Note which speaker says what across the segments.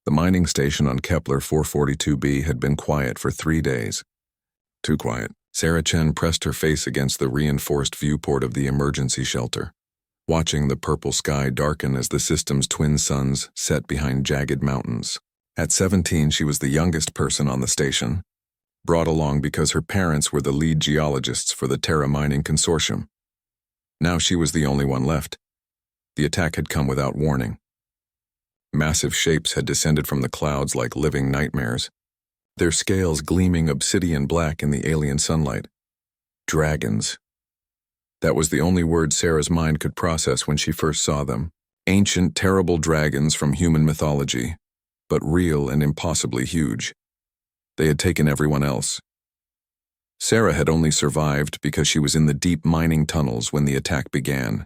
Speaker 1: The mining station on Kepler 442b had been quiet for 3 days. Too quiet. Sarah Chen pressed her face against the reinforced viewport of the emergency shelter, watching the purple sky darken as the system's twin suns set behind jagged mountains. At 17, she was the youngest person on the station, brought along because her parents were the lead geologists for the Terra Mining Consortium. Now she was the only one left. The attack had come without warning. Massive shapes had descended from the clouds like living nightmares, their scales gleaming obsidian black in the alien sunlight. Dragons. That was the only word Sarah's mind could process when she first saw them. Ancient, terrible dragons from human mythology, but real and impossibly huge. They had taken everyone else. Sarah had only survived because she was in the deep mining tunnels when the attack began.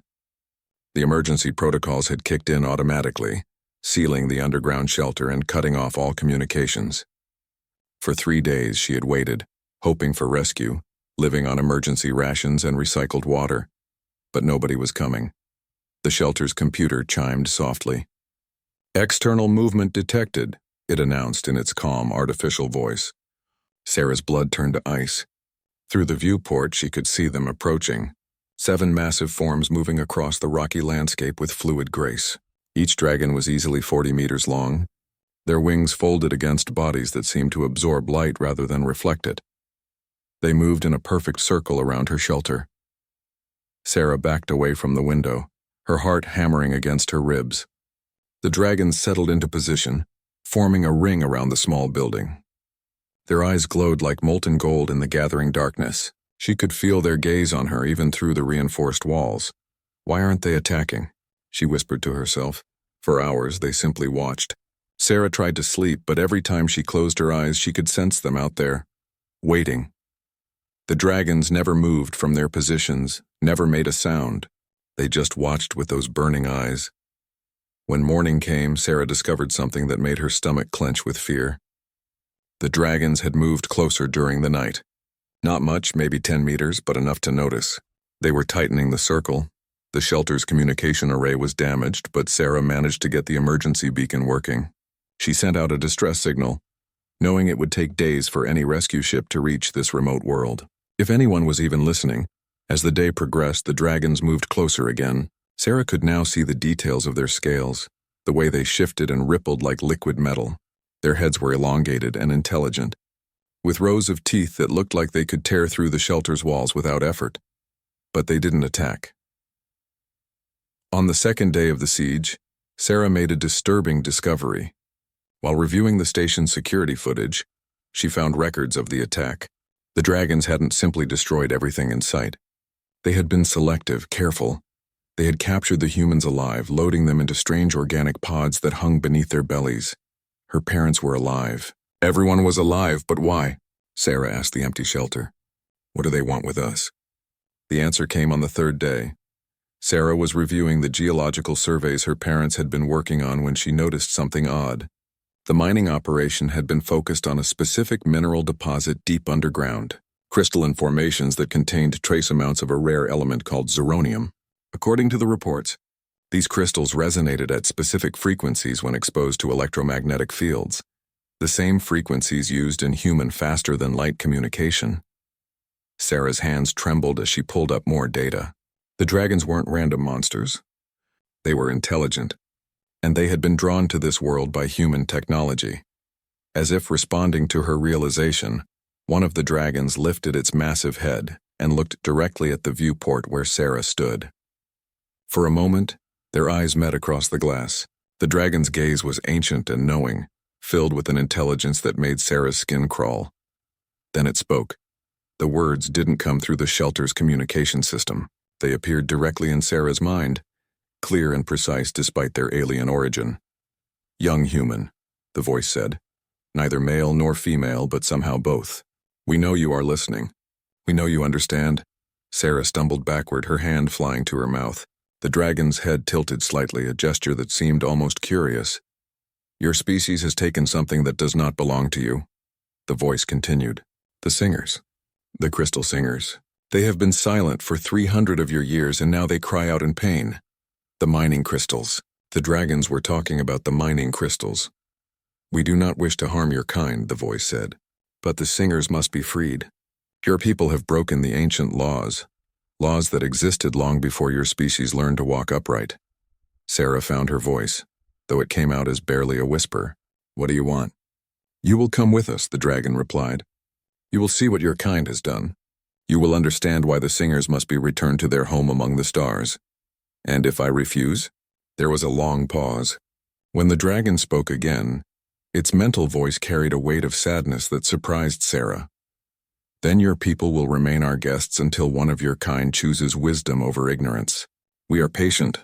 Speaker 1: The emergency protocols had kicked in automatically, sealing the underground shelter and cutting off all communications. For 3 days she had waited, hoping for rescue, living on emergency rations and recycled water. But nobody was coming. The shelter's computer chimed softly. "External movement detected," it announced in its calm, artificial voice. Sarah's blood turned to ice. Through the viewport she could see them approaching, 7 massive forms moving across the rocky landscape with fluid grace. Each dragon was easily 40 meters long, their wings folded against bodies that seemed to absorb light rather than reflect it. They moved in a perfect circle around her shelter. Sarah backed away from the window, her heart hammering against her ribs. The dragons settled into position, forming a ring around the small building. Their eyes glowed like molten gold in the gathering darkness. She could feel their gaze on her even through the reinforced walls. "Why aren't they attacking?" she whispered to herself. For hours, they simply watched. Sarah tried to sleep, but every time she closed her eyes, she could sense them out there, waiting. The dragons never moved from their positions, never made a sound. They just watched with those burning eyes. When morning came, Sarah discovered something that made her stomach clench with fear. The dragons had moved closer during the night. Not much, maybe 10 meters, but enough to notice. They were tightening the circle. The shelter's communication array was damaged, but Sarah managed to get the emergency beacon working. She sent out a distress signal, knowing it would take days for any rescue ship to reach this remote world. If anyone was even listening, as the day progressed, the dragons moved closer again. Sarah could now see the details of their scales, the way they shifted and rippled like liquid metal. Their heads were elongated and intelligent, with rows of teeth that looked like they could tear through the shelter's walls without effort. But they didn't attack. On the second day of the siege, Sarah made a disturbing discovery. While reviewing the station's security footage, she found records of the attack. The dragons hadn't simply destroyed everything in sight. They had been selective, careful. They had captured the humans alive, loading them into strange organic pods that hung beneath their bellies. Her parents were alive. Everyone was alive, but why? Sarah asked the empty shelter. What do they want with us? The answer came on the 3rd day. Sarah was reviewing the geological surveys her parents had been working on when she noticed something odd. The mining operation had been focused on a specific mineral deposit deep underground, crystalline formations that contained trace amounts of a rare element called zirconium. According to the reports, these crystals resonated at specific frequencies when exposed to electromagnetic fields, the same frequencies used in human faster-than-light communication. Sarah's hands trembled as she pulled up more data. The dragons weren't random monsters. They were intelligent, and they had been drawn to this world by human technology. As if responding to her realization, one of the dragons lifted its massive head and looked directly at the viewport where Sarah stood. For a moment, their eyes met across the glass. The dragon's gaze was ancient and knowing, filled with an intelligence that made Sarah's skin crawl. Then it spoke. The words didn't come through the shelter's communication system. They appeared directly in Sarah's mind, clear and precise despite their alien origin. "Young human," the voice said. "Neither male nor female, but somehow both. We know you are listening. We know you understand." Sarah stumbled backward, her hand flying to her mouth. The dragon's head tilted slightly, a gesture that seemed almost curious. "Your species has taken something that does not belong to you." The voice continued. "The singers. The crystal singers. They have been silent for 300 of your years, and now they cry out in pain. The mining crystals." The dragons were talking about the mining crystals. "We do not wish to harm your kind," the voice said. "But the singers must be freed. Your people have broken the ancient laws that existed long before your species learned to walk upright." Sarah found her voice, though it came out as barely a whisper. "What do you want?" "You will come with us," the dragon replied. "You will see what your kind has done. You will understand why the singers must be returned to their home among the stars." "And if I refuse?" There was a long pause. When the dragon spoke again, its mental voice carried a weight of sadness that surprised Sarah. "Then your people will remain our guests until one of your kind chooses wisdom over ignorance. We are patient.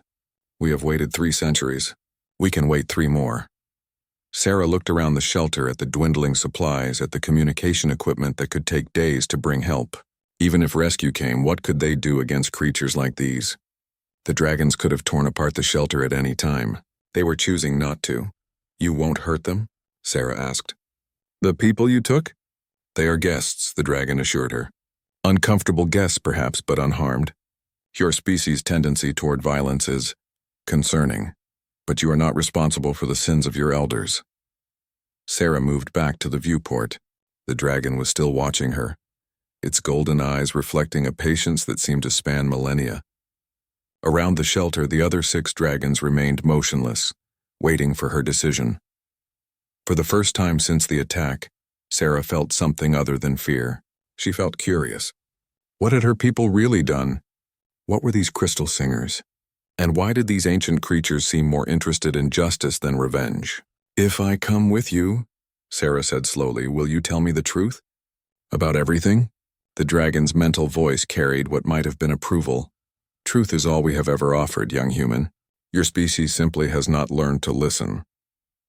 Speaker 1: We have waited 3 centuries. We can wait 3 more." Sarah looked around the shelter at the dwindling supplies, at the communication equipment that could take days to bring help. Even if rescue came, what could they do against creatures like these? The dragons could have torn apart the shelter at any time. They were choosing not to. "You won't hurt them?" Sarah asked. "The people you took? They are guests," the dragon assured her. "Uncomfortable guests, perhaps, but unharmed. Your species' tendency toward violence is concerning, but you are not responsible for the sins of your elders." Sarah moved back to the viewport. The dragon was still watching her, its golden eyes reflecting a patience that seemed to span millennia. Around the shelter, the other 6 dragons remained motionless, waiting for her decision. For the first time since the attack, Sarah felt something other than fear. She felt curious. What had her people really done? What were these crystal singers? And why did these ancient creatures seem more interested in justice than revenge? "If I come with you," Sarah said slowly, "will you tell me the truth? About everything?" The dragon's mental voice carried what might have been approval. "Truth is all we have ever offered, young human. Your species simply has not learned to listen."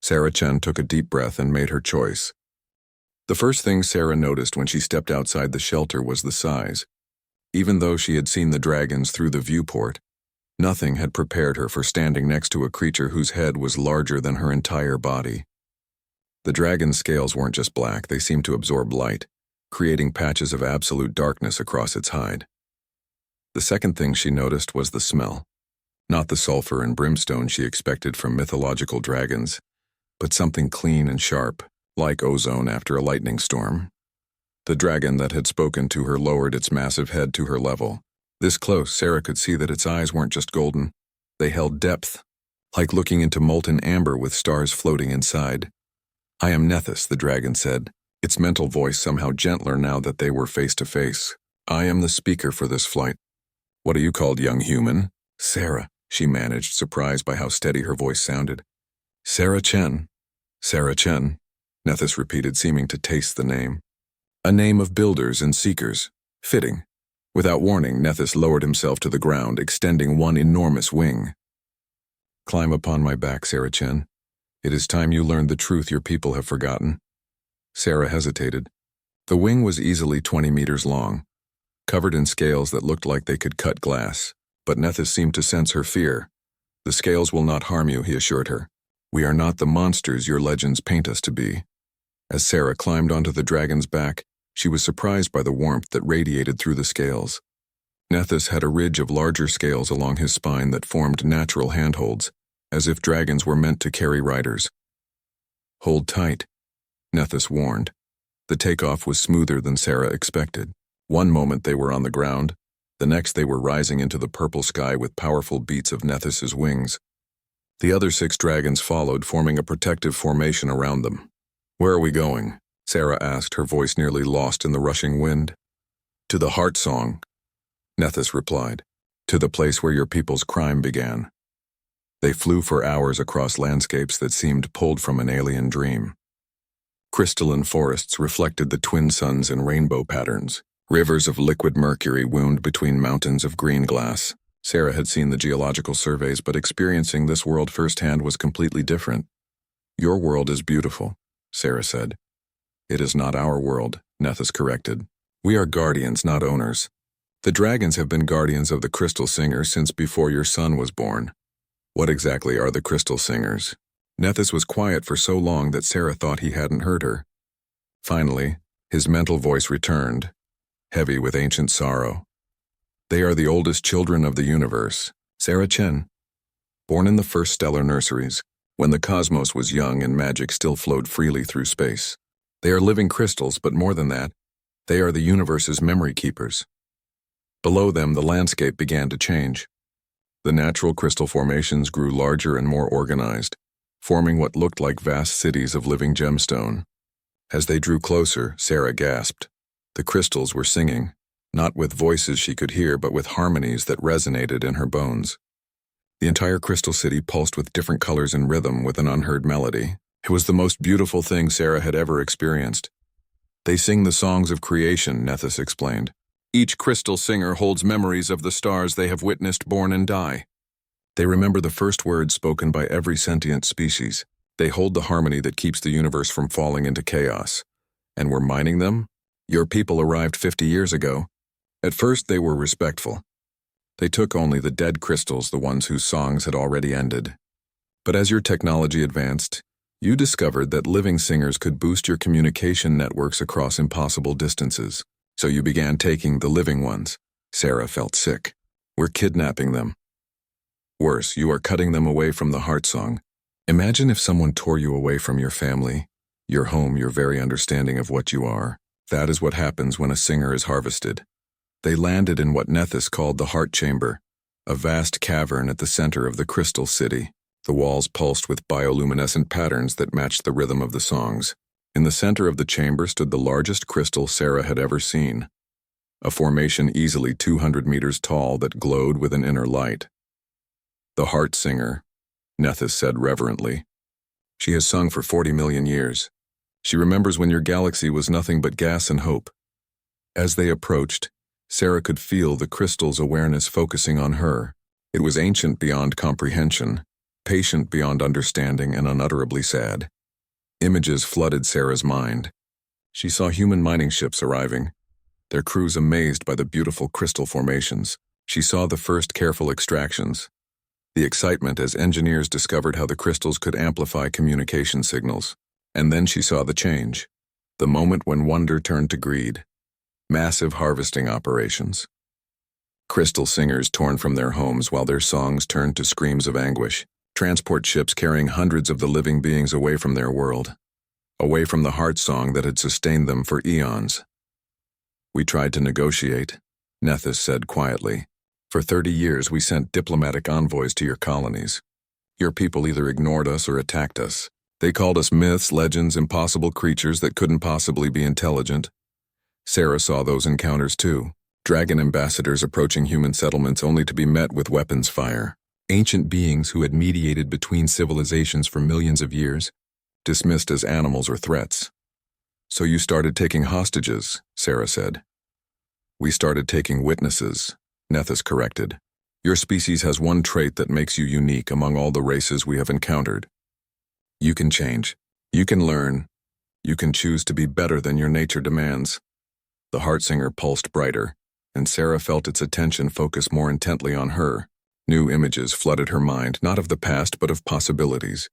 Speaker 1: Sarah Chen took a deep breath and made her choice. The first thing Sarah noticed when she stepped outside the shelter was the size. Even though she had seen the dragons through the viewport, nothing had prepared her for standing next to a creature whose head was larger than her entire body. The dragon's scales weren't just black, they seemed to absorb light, creating patches of absolute darkness across its hide. The second thing she noticed was the smell. Not the sulfur and brimstone she expected from mythological dragons, but something clean and sharp, like ozone after a lightning storm. The dragon that had spoken to her lowered its massive head to her level. This close, Sarah could see that its eyes weren't just golden. They held depth, like looking into molten amber with stars floating inside. "I am Nethys," the dragon said, its mental voice somehow gentler now that they were face to face. "I am the speaker for this flight." "What are you called, young human?" "Sarah," she managed, surprised by how steady her voice sounded. "Sarah Chen." "Sarah Chen," Nethys repeated, seeming to taste the name. "A name of builders and seekers. Fitting." Without warning, Nethys lowered himself to the ground, extending one enormous wing. "Climb upon my back, Sarah Chen. It is time you learned the truth your people have forgotten." Sarah hesitated. The wing was easily 20 meters long, covered in scales that looked like they could cut glass, but Nethys seemed to sense her fear. "The scales will not harm you," he assured her. "We are not the monsters your legends paint us to be." As Sarah climbed onto the dragon's back, she was surprised by the warmth that radiated through the scales. Nethys had a ridge of larger scales along his spine that formed natural handholds, as if dragons were meant to carry riders. "Hold tight," Nethys warned. The takeoff was smoother than Sarah expected. One moment they were on the ground, the next they were rising into the purple sky with powerful beats of Nethys's wings. The other 6 dragons followed, forming a protective formation around them. "Where are we going?" Sarah asked, her voice nearly lost in the rushing wind. "To the Heart Song," Nethys replied. "To the place where your people's crime began." They flew for hours across landscapes that seemed pulled from an alien dream. Crystalline forests reflected the twin suns in rainbow patterns. Rivers of liquid mercury wound between mountains of green glass. Sarah had seen the geological surveys, but experiencing this world firsthand was completely different. "Your world is beautiful," Sarah said. "It is not our world," Nethys corrected. "We are guardians, not owners. The dragons have been guardians of the Crystal Singers since before your son was born." "What exactly are the Crystal Singers?" Nethys was quiet for so long that Sarah thought he hadn't heard her. Finally, his mental voice returned, heavy with ancient sorrow. "They are the oldest children of the universe. Sarah Chen, born in the first stellar nurseries, when the cosmos was young and magic still flowed freely through space. They are living crystals, but more than that, they are the universe's memory keepers. Below them, the landscape began to change. The natural crystal formations grew larger and more organized, forming what looked like vast cities of living gemstone. As they drew closer, Sarah gasped. The crystals were singing, not with voices she could hear, but with harmonies that resonated in her bones. The entire crystal city pulsed with different colors and rhythm with an unheard melody. It was the most beautiful thing Sarah had ever experienced. They sing the songs of creation, Nethys explained. Each crystal singer holds memories of the stars they have witnessed born and die. They remember the first words spoken by every sentient species. They hold the harmony that keeps the universe from falling into chaos. And we're mining them? Your people arrived 50 years ago. At first they were respectful. They took only the dead crystals, the ones whose songs had already ended. But as your technology advanced, you discovered that living singers could boost your communication networks across impossible distances. So you began taking the living ones. Sarah felt sick. We're kidnapping them. Worse, you are cutting them away from the heart song. Imagine if someone tore you away from your family, your home, your very understanding of what you are. That is what happens when a singer is harvested. They landed in what Nethys called the heart chamber, a vast cavern at the center of the crystal city. The walls pulsed with bioluminescent patterns that matched the rhythm of the songs. In the center of the chamber stood the largest crystal Sarah had ever seen, a formation easily 200 meters tall that glowed with an inner light. The heart singer, Nethys said reverently. She has sung for 40 million years. She remembers when your galaxy was nothing but gas and hope. As they approached, Sarah could feel the crystal's awareness focusing on her. It was ancient beyond comprehension, patient beyond understanding, and unutterably sad. Images flooded Sarah's mind. She saw human mining ships arriving, their crews amazed by the beautiful crystal formations. She saw the first careful extractions, the excitement as engineers discovered how the crystals could amplify communication signals. And then she saw the change, the moment when wonder turned to greed. Massive harvesting operations. Crystal singers torn from their homes while their songs turned to screams of anguish. Transport ships carrying hundreds of the living beings away from their world, away from the heart song that had sustained them for eons. We tried to negotiate, Nethys said quietly. For 30 years we sent diplomatic envoys to your colonies. Your people either ignored us or attacked us. They called us myths, legends, impossible creatures that couldn't possibly be intelligent. Sarah saw those encounters too. Dragon ambassadors approaching human settlements only to be met with weapons fire. Ancient beings who had mediated between civilizations for millions of years, dismissed as animals or threats. So you started taking hostages, Sarah said. We started taking witnesses, Nethys corrected. Your species has one trait that makes you unique among all the races we have encountered. You can change. You can learn. You can choose to be better than your nature demands. The heart singer pulsed brighter, and Sarah felt its attention focus more intently on her. New images flooded her mind, not of the past but of possibilities.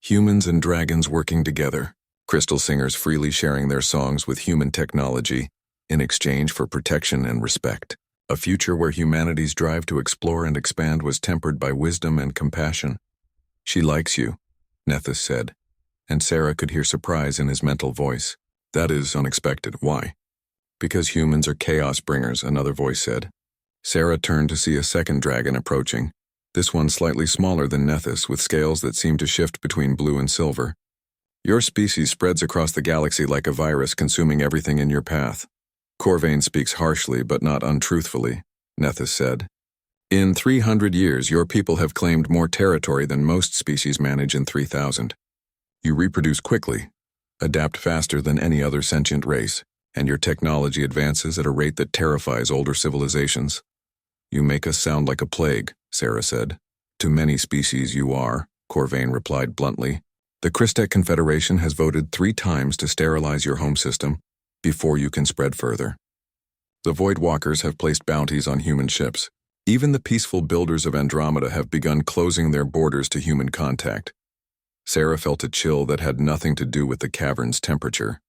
Speaker 1: Humans and dragons working together, crystal singers freely sharing their songs with human technology in exchange for protection and respect. A future where humanity's drive to explore and expand was tempered by wisdom and compassion. She likes you, Nethys said, and Sarah could hear surprise in his mental voice. That is unexpected. Why? Because humans are chaos bringers, another voice said. Sarah turned to see a second dragon approaching, this one slightly smaller than Nethys, with scales that seemed to shift between blue and silver. Your species spreads across the galaxy like a virus, consuming everything in your path. Corvain speaks harshly but not untruthfully, Nethys said. In 300 years, your people have claimed more territory than most species manage in 3,000. You reproduce quickly, adapt faster than any other sentient race, and your technology advances at a rate that terrifies older civilizations. You make us sound like a plague, Sarah said. To many species you are, Corvain replied bluntly. The Christek Confederation has voted 3 times to sterilize your home system before you can spread further. The Void Walkers have placed bounties on human ships. Even the peaceful builders of Andromeda have begun closing their borders to human contact. Sarah felt a chill that had nothing to do with the cavern's temperature.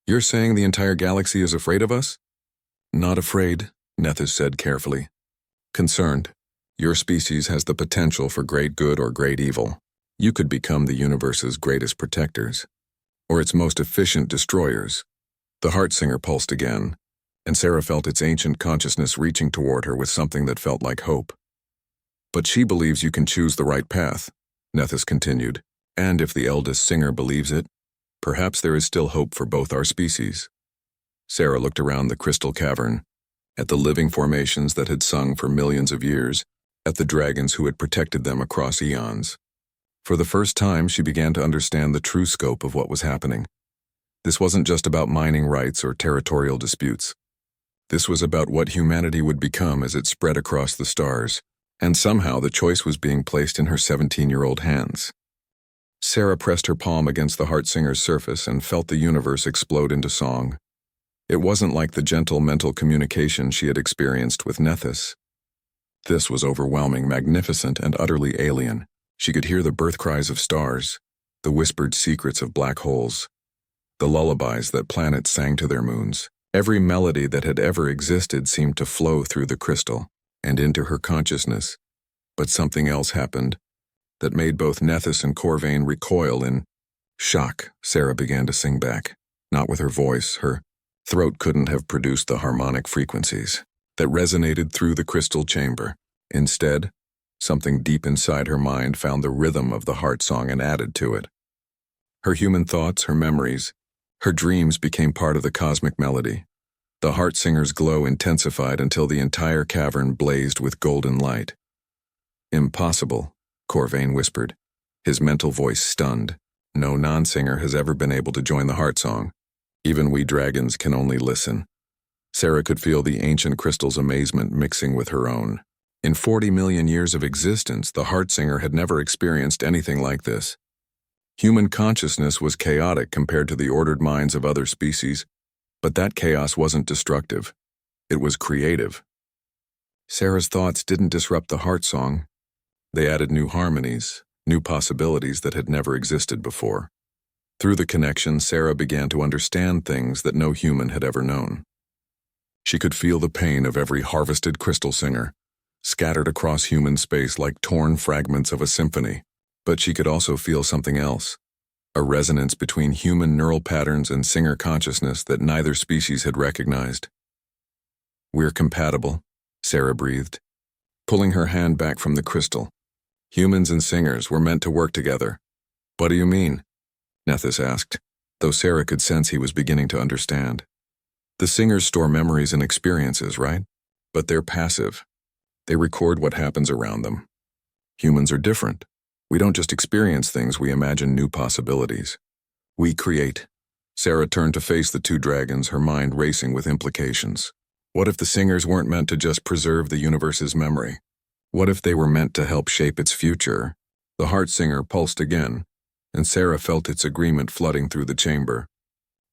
Speaker 1: You're saying the entire galaxy is afraid of us? Not afraid, Nethys said carefully. Concerned. Your species has the potential for great good or great evil. You could become the universe's greatest protectors, or its most efficient destroyers. The heart singer pulsed again, and Sarah felt its ancient consciousness reaching toward her with something that felt like hope. But she believes you can choose the right path, Nethys continued, and if the eldest singer believes it, perhaps there is still hope for both our species. Sarah looked around the crystal cavern, at the living formations that had sung for millions of years, at the dragons who had protected them across eons. For the first time, she began to understand the true scope of what was happening. This wasn't just about mining rights or territorial disputes. This was about what humanity would become as it spread across the stars, and somehow the choice was being placed in her 17-year-old hands. Sarah pressed her palm against the heart singer's surface and felt the universe explode into song. It wasn't like the gentle mental communication she had experienced with Nethys. This was overwhelming, magnificent, and utterly alien. She could hear the birth cries of stars, the whispered secrets of black holes, the lullabies that planets sang to their moons. Every melody that had ever existed seemed to flow through the crystal and into her consciousness. But something else happened that made both Nethys and Corvain recoil in shock. Sarah began to sing back, not with her voice. Her throat couldn't have produced the harmonic frequencies that resonated through the crystal chamber. Instead, something deep inside her mind found the rhythm of the heart song and added to it. Her human thoughts, her memories, her dreams became part of the cosmic melody. The heart singer's glow intensified until the entire cavern blazed with golden light. "Impossible," Corvain whispered, his mental voice stunned. "No non-singer has ever been able to join the heart song. Even we dragons can only listen." Sarah could feel the ancient crystal's amazement mixing with her own. In 40 million years of existence, the heart singer had never experienced anything like this. Human consciousness was chaotic compared to the ordered minds of other species, but that chaos wasn't destructive. It was creative. Sarah's thoughts didn't disrupt the heart song. They added new harmonies, new possibilities that had never existed before. Through the connection, Sarah began to understand things that no human had ever known. She could feel the pain of every harvested crystal singer, scattered across human space like torn fragments of a symphony. But she could also feel something else, a resonance between human neural patterns and singer consciousness that neither species had recognized. "We're compatible," Sarah breathed, pulling her hand back from the crystal. "Humans and singers were meant to work together." "What do you mean?" Nethys asked, though Sarah could sense he was beginning to understand. "The singers store memories and experiences, right? But they're passive. They record what happens around them. Humans are different. We don't just experience things, we imagine new possibilities. We create." Sarah turned to face the two dragons, her mind racing with implications. What if the singers weren't meant to just preserve the universe's memory? What if they were meant to help shape its future? The heart singer pulsed again, and Sarah felt its agreement flooding through the chamber.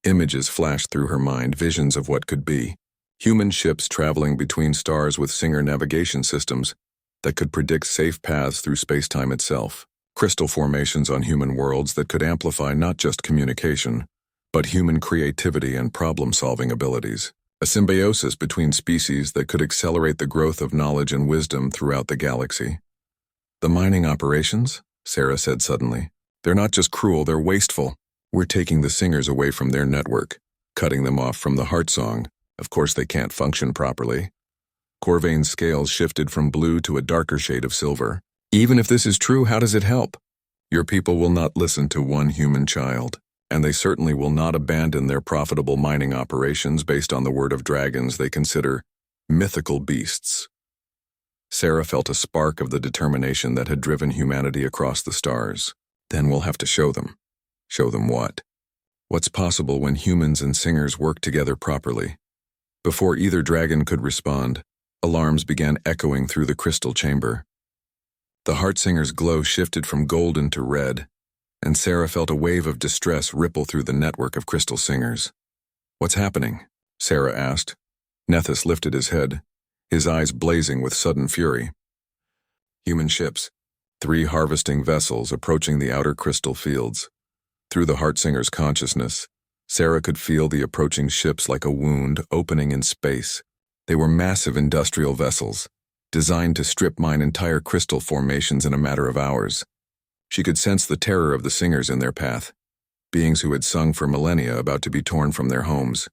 Speaker 1: Images flashed through her mind, visions of what could be. Human ships traveling between stars with singer navigation systems that could predict safe paths through space-time itself. Crystal formations on human worlds that could amplify not just communication, but human creativity and problem-solving abilities. A symbiosis between species that could accelerate the growth of knowledge and wisdom throughout the galaxy. "The mining operations," Sarah said suddenly, "they're not just cruel, they're wasteful. We're taking the singers away from their network, cutting them off from the heart song. Of course they can't function properly." Corvain's scales shifted from blue to a darker shade of silver. "Even if this is true, how does it help? Your people will not listen to one human child, and they certainly will not abandon their profitable mining operations based on the word of dragons they consider mythical beasts." Sarah felt a spark of the determination that had driven humanity across the stars. "Then we'll have to show them." "Show them what?" "What's possible when humans and singers work together properly." Before either dragon could respond, alarms began echoing through the crystal chamber. The heart singer's glow shifted from golden to red, and Sarah felt a wave of distress ripple through the network of crystal singers. "What's happening?" Sarah asked. Nethys lifted his head, his eyes blazing with sudden fury. "Human ships, 3 harvesting vessels approaching the outer crystal fields." Through the heart singer's consciousness, Sarah could feel the approaching ships like a wound opening in space. They were massive industrial vessels, designed to strip mine entire crystal formations in a matter of hours. She could sense the terror of the singers in their path, beings who had sung for millennia about to be torn from their homes.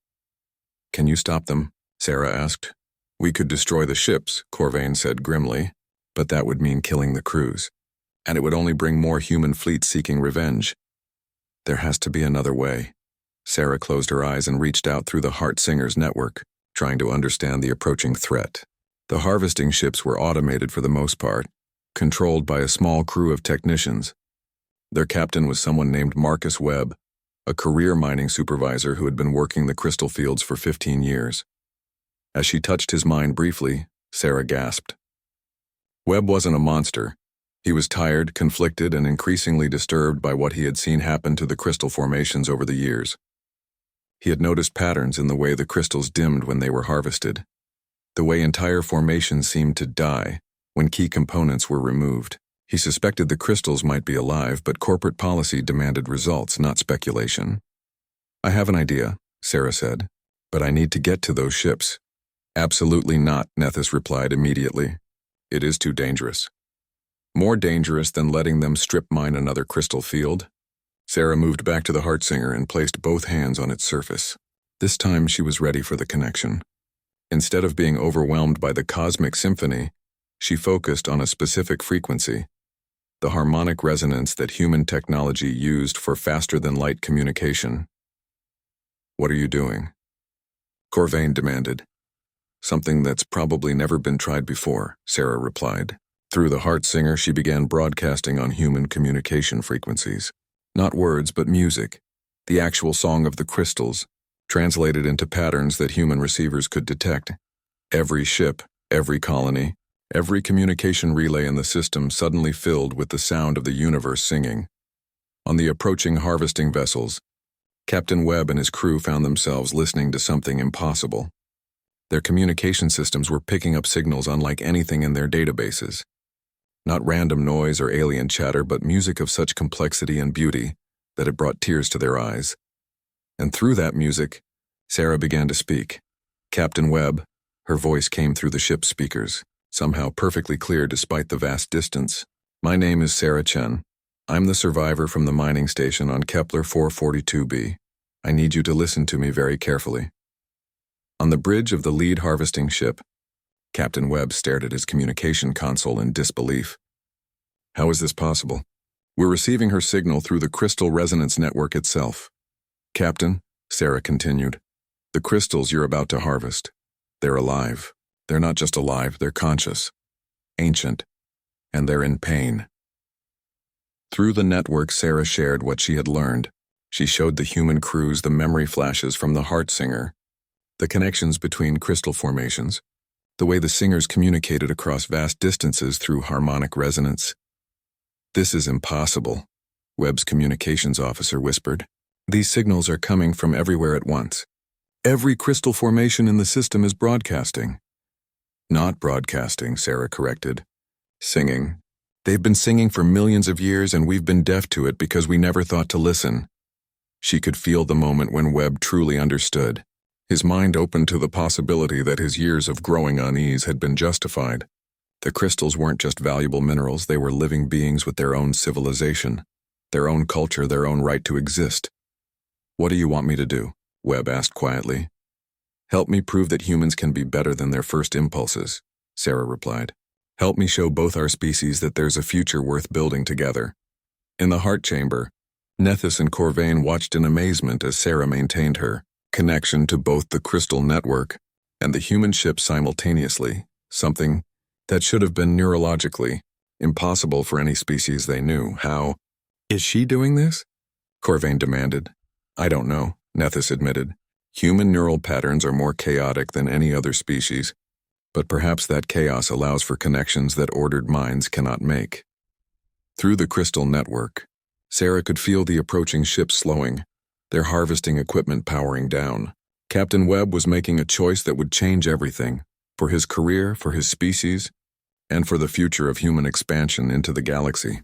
Speaker 1: "Can you stop them?" Sarah asked. "We could destroy the ships," Corvain said grimly, "but that would mean killing the crews, and it would only bring more human fleets seeking revenge. There has to be another way." Sarah closed her eyes and reached out through the Heart Singers network, trying to understand the approaching threat. The harvesting ships were automated for the most part, controlled by a small crew of technicians. Their captain was someone named Marcus Webb, a career mining supervisor who had been working the crystal fields for 15 years. As she touched his mind briefly, Sarah gasped. Webb wasn't a monster. He was tired, conflicted, and increasingly disturbed by what he had seen happen to the crystal formations over the years. He had noticed patterns in the way the crystals dimmed when they were harvested, the way entire formations seemed to die when key components were removed. He suspected the crystals might be alive, but corporate policy demanded results, not speculation. "I have an idea," Sarah said, "but I need to get to those ships." "Absolutely not," Nethys replied immediately. "It is too dangerous." "More dangerous than letting them strip mine another crystal field?" Sarah moved back to the Heartsinger and placed both hands on its surface. This time she was ready for the connection. Instead of being overwhelmed by the cosmic symphony, she focused on a specific frequency, the harmonic resonance that human technology used for faster-than-light communication. "What are you doing?" Corvain demanded. "Something that's probably never been tried before," Sarah replied. Through the Heartsinger, she began broadcasting on human communication frequencies. Not words, but music, the actual song of the crystals, translated into patterns that human receivers could detect. Every ship, every colony, every communication relay in the system suddenly filled with the sound of the universe singing. On the approaching harvesting vessels, Captain Webb and his crew found themselves listening to something impossible. Their communication systems were picking up signals unlike anything in their databases. Not random noise or alien chatter, but music of such complexity and beauty that it brought tears to their eyes. And through that music, Sarah began to speak. "Captain Webb," her voice came through the ship's speakers, somehow perfectly clear despite the vast distance. "My name is Sarah Chen. I'm the survivor from the mining station on Kepler 442b. I need you to listen to me very carefully." On the bridge of the lead harvesting ship, Captain Webb stared at his communication console in disbelief. "How is this possible? We're receiving her signal through the crystal resonance network itself." "Captain," Sarah continued, "the crystals you're about to harvest, they're alive. They're not just alive, they're conscious, ancient, and they're in pain." Through the network, Sarah shared what she had learned. She showed the human crews the memory flashes from the Heartsinger, the connections between crystal formations, the way the singers communicated across vast distances through harmonic resonance. "This is impossible," Webb's communications officer whispered. "These signals are coming from everywhere at once. Every crystal formation in the system is broadcasting." "Not broadcasting," Sarah corrected. "Singing. They've been singing for millions of years, and we've been deaf to it because we never thought to listen." She could feel the moment when Webb truly understood. His mind opened to the possibility that his years of growing unease had been justified. The crystals weren't just valuable minerals, they were living beings with their own civilization, their own culture, their own right to exist. "What do you want me to do?" Webb asked quietly. "Help me prove that humans can be better than their first impulses," Sarah replied. "Help me show both our species that there's a future worth building together." In the heart chamber, Nethys and Corvain watched in amazement as Sarah maintained her connection to both the crystal network and the human ship simultaneously, something that should have been neurologically impossible for any species they knew. "How is she doing this?" Corvain demanded. "I don't know," Nethys admitted. "Human neural patterns are more chaotic than any other species, but perhaps that chaos allows for connections that ordered minds cannot make." Through the crystal network, Sarah could feel the approaching ships slowing, their harvesting equipment powering down. Captain Webb was making a choice that would change everything, for his career, for his species, and for the future of human expansion into the galaxy.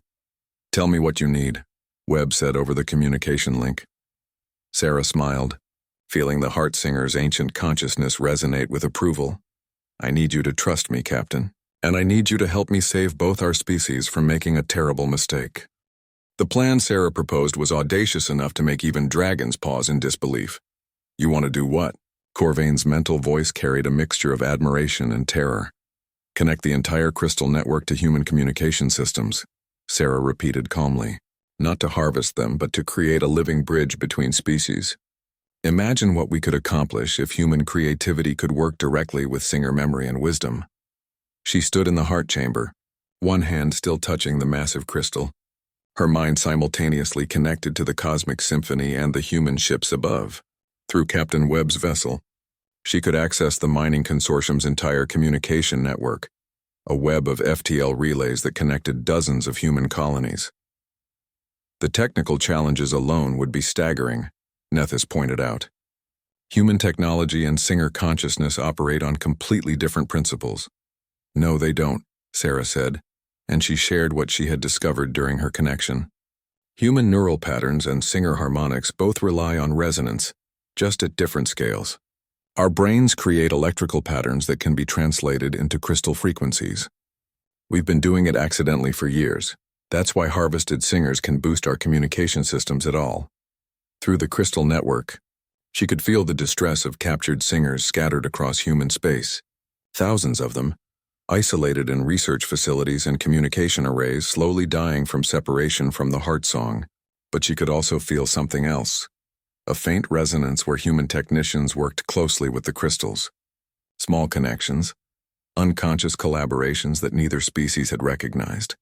Speaker 1: "Tell me what you need," Webb said over the communication link. Sarah smiled, feeling the Heartsinger's ancient consciousness resonate with approval. "I need you to trust me, Captain, and I need you to help me save both our species from making a terrible mistake." The plan Sarah proposed was audacious enough to make even dragons pause in disbelief. You want to do what? Corvain's mental voice carried a mixture of admiration and terror. Connect the entire crystal network to human communication systems, Sarah repeated calmly. Not to harvest them, but to create a living bridge between species. Imagine what we could accomplish if human creativity could work directly with Singer memory and wisdom. She stood in the heart chamber, one hand still touching the massive crystal, her mind simultaneously connected to the cosmic symphony and the human ships above. Through Captain Webb's vessel, she could access the mining consortium's entire communication network, a web of FTL relays that connected dozens of human colonies. The technical challenges alone would be staggering, Nethys pointed out. Human technology and Singer consciousness operate on completely different principles. No, they don't, Sarah said, and she shared what she had discovered during her connection. Human neural patterns and Singer harmonics both rely on resonance, just at different scales. Our brains create electrical patterns that can be translated into crystal frequencies. We've been doing it accidentally for years. That's why harvested Singers can boost our communication systems at all. Through the crystal network, she could feel the distress of captured Singers scattered across human space. Thousands of them, isolated in research facilities and communication arrays, slowly dying from separation from the heart song. But she could also feel something else. A faint resonance where human technicians worked closely with the crystals. Small connections, unconscious collaborations that neither species had recognized.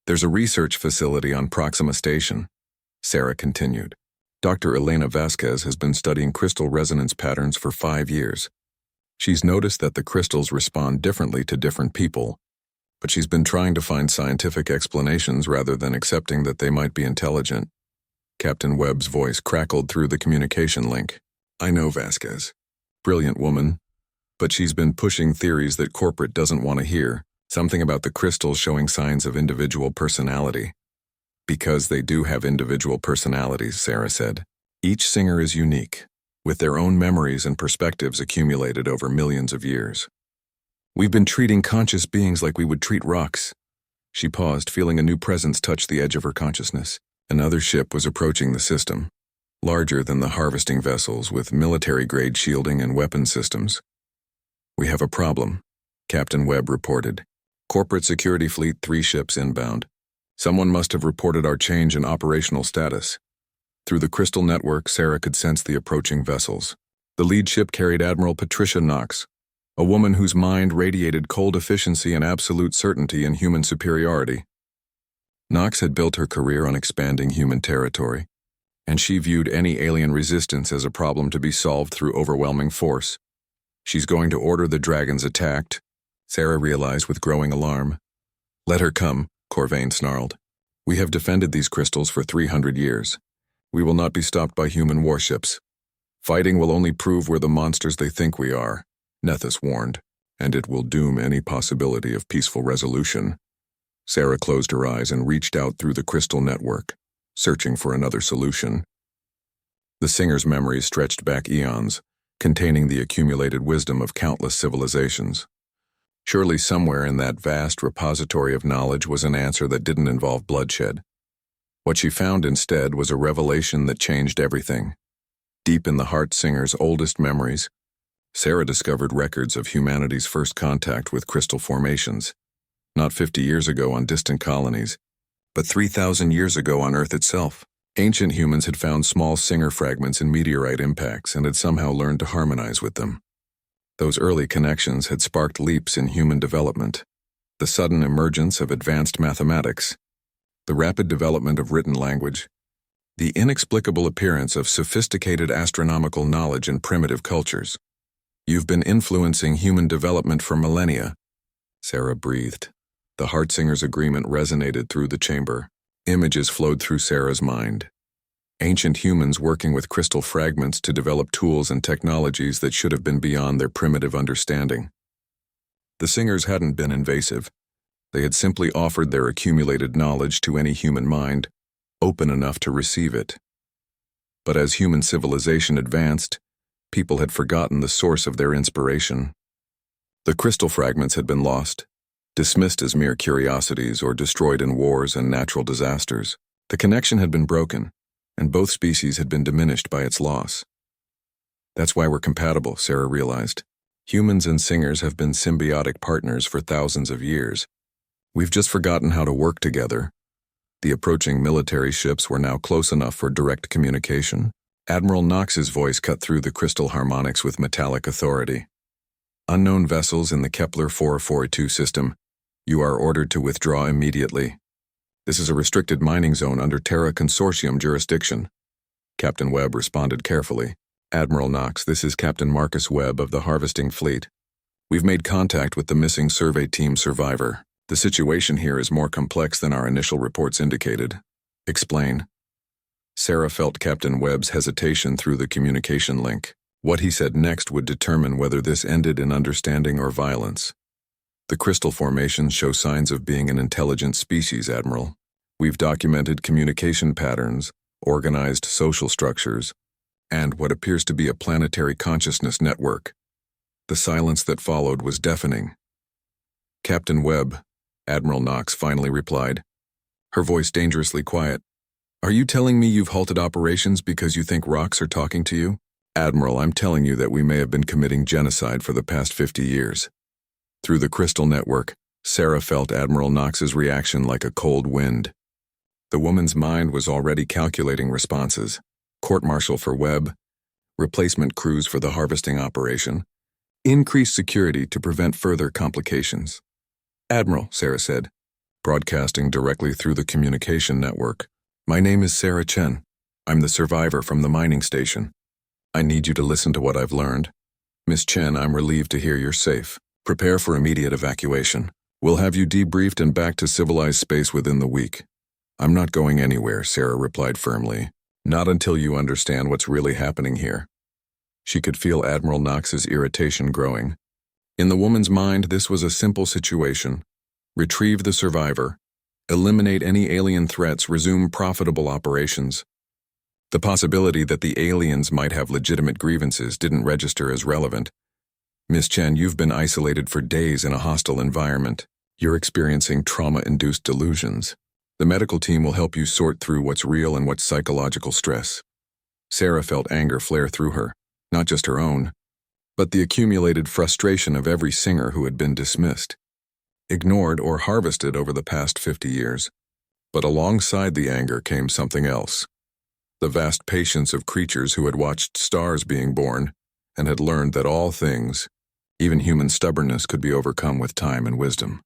Speaker 1: There's a research facility on Proxima Station, Sarah continued. Dr. Elena Vasquez has been studying crystal resonance patterns for 5 years. She's noticed that the crystals respond differently to different people, but she's been trying to find scientific explanations rather than accepting that they might be intelligent. Captain Webb's voice crackled through the communication link. I know Vasquez. Brilliant woman, but she's been pushing theories that corporate doesn't want to hear, something about the crystals showing signs of individual personality. Because they do have individual personalities, Sarah said. Each Singer is unique, with their own memories and perspectives accumulated over millions of years. We've been treating conscious beings like we would treat rocks. She paused, feeling a new presence touch the edge of her consciousness. Another ship was approaching the system, larger than the harvesting vessels with military-grade shielding and weapon systems. We have a problem, Captain Webb reported. Corporate security fleet 3 ships inbound. Someone must have reported our change in operational status. Through the crystal network, Sarah could sense the approaching vessels. The lead ship carried Admiral Patricia Knox, a woman whose mind radiated cold efficiency and absolute certainty in human superiority. Knox had built her career on expanding human territory, and she viewed any alien resistance as a problem to be solved through overwhelming force. She's going to order the dragons attacked, Sarah realized with growing alarm. Let her come, Corvain snarled. We have defended these crystals for 300 years. We will not be stopped by human warships. Fighting will only prove we're the monsters they think we are, Nethys warned, and it will doom any possibility of peaceful resolution. Sarah closed her eyes and reached out through the crystal network, searching for another solution. The Singer's memories stretched back eons, containing the accumulated wisdom of countless civilizations. Surely somewhere in that vast repository of knowledge was an answer that didn't involve bloodshed. What she found instead was a revelation that changed everything. Deep in the heart Singer's oldest memories, Sarah discovered records of humanity's first contact with crystal formations. Not 50 years ago on distant colonies, but 3,000 years ago on Earth itself. Ancient humans had found small Singer fragments in meteorite impacts and had somehow learned to harmonize with them. Those early connections had sparked leaps in human development. The sudden emergence of advanced mathematics, the rapid development of written language, the inexplicable appearance of sophisticated astronomical knowledge in primitive cultures. You've been influencing human development for millennia, Sarah breathed. The Heart Singer's agreement resonated through the chamber. Images flowed through Sarah's mind. Ancient humans working with crystal fragments to develop tools and technologies that should have been beyond their primitive understanding. The Singers hadn't been invasive. They had simply offered their accumulated knowledge to any human mind, open enough to receive it. But as human civilization advanced, people had forgotten the source of their inspiration. The crystal fragments had been lost, dismissed as mere curiosities or destroyed in wars and natural disasters. The connection had been broken, and both species had been diminished by its loss. That's why we're compatible, Sarah realized. Humans and singers have been symbiotic partners for thousands of years. We've just forgotten how to work together. The approaching military ships were now close enough for direct communication. Admiral Knox's voice cut through the crystal harmonics with metallic authority. Unknown vessels in the Kepler 442 system. You are ordered to withdraw immediately. This is a restricted mining zone under Terra Consortium jurisdiction. Captain Webb responded carefully. Admiral Knox, this is Captain Marcus Webb of the Harvesting Fleet. We've made contact with the missing survey team survivor. The situation here is more complex than our initial reports indicated. Explain. Sarah felt Captain Webb's hesitation through the communication link. What he said next would determine whether this ended in understanding or violence. The crystal formations show signs of being an intelligent species, Admiral. We've documented communication patterns, organized social structures, and what appears to be a planetary consciousness network. The silence that followed was deafening. Captain Webb, Admiral Knox finally replied, her voice dangerously quiet. Are you telling me you've halted operations because you think rocks are talking to you? Admiral, I'm telling you that we may have been committing genocide for the past 50 years. Through the crystal network, Sarah felt Admiral Knox's reaction like a cold wind. The woman's mind was already calculating responses. Court-martial for Webb, replacement crews for the harvesting operation, increased security to prevent further complications. Admiral, Sarah said, broadcasting directly through the communication network. My name is Sarah Chen. I'm the survivor from the mining station. I need you to listen to what I've learned. Miss Chen, I'm relieved to hear you're safe. Prepare for immediate evacuation. We'll have you debriefed and back to civilized space within the week. I'm not going anywhere, Sarah replied firmly. Not until you understand what's really happening here. She could feel Admiral Knox's irritation growing. In the woman's mind, this was a simple situation. Retrieve the survivor. Eliminate any alien threats, resume profitable operations. The possibility that the aliens might have legitimate grievances didn't register as relevant. Miss Chen, you've been isolated for days in a hostile environment. You're experiencing trauma-induced delusions. The medical team will help you sort through what's real and what's psychological stress. Sarah felt anger flare through her, not just her own, but the accumulated frustration of every singer who had been dismissed, ignored or harvested over the past 50 years. But alongside the anger came something else. The vast patience of creatures who had watched stars being born and had learned that all things, even human stubbornness, could be overcome with time and wisdom.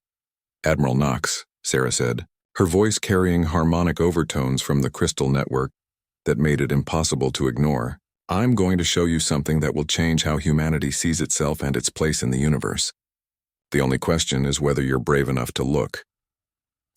Speaker 1: Admiral Knox, Sarah said, her voice carrying harmonic overtones from the crystal network that made it impossible to ignore. I'm going to show you something that will change how humanity sees itself and its place in the universe. The only question is whether you're brave enough to look.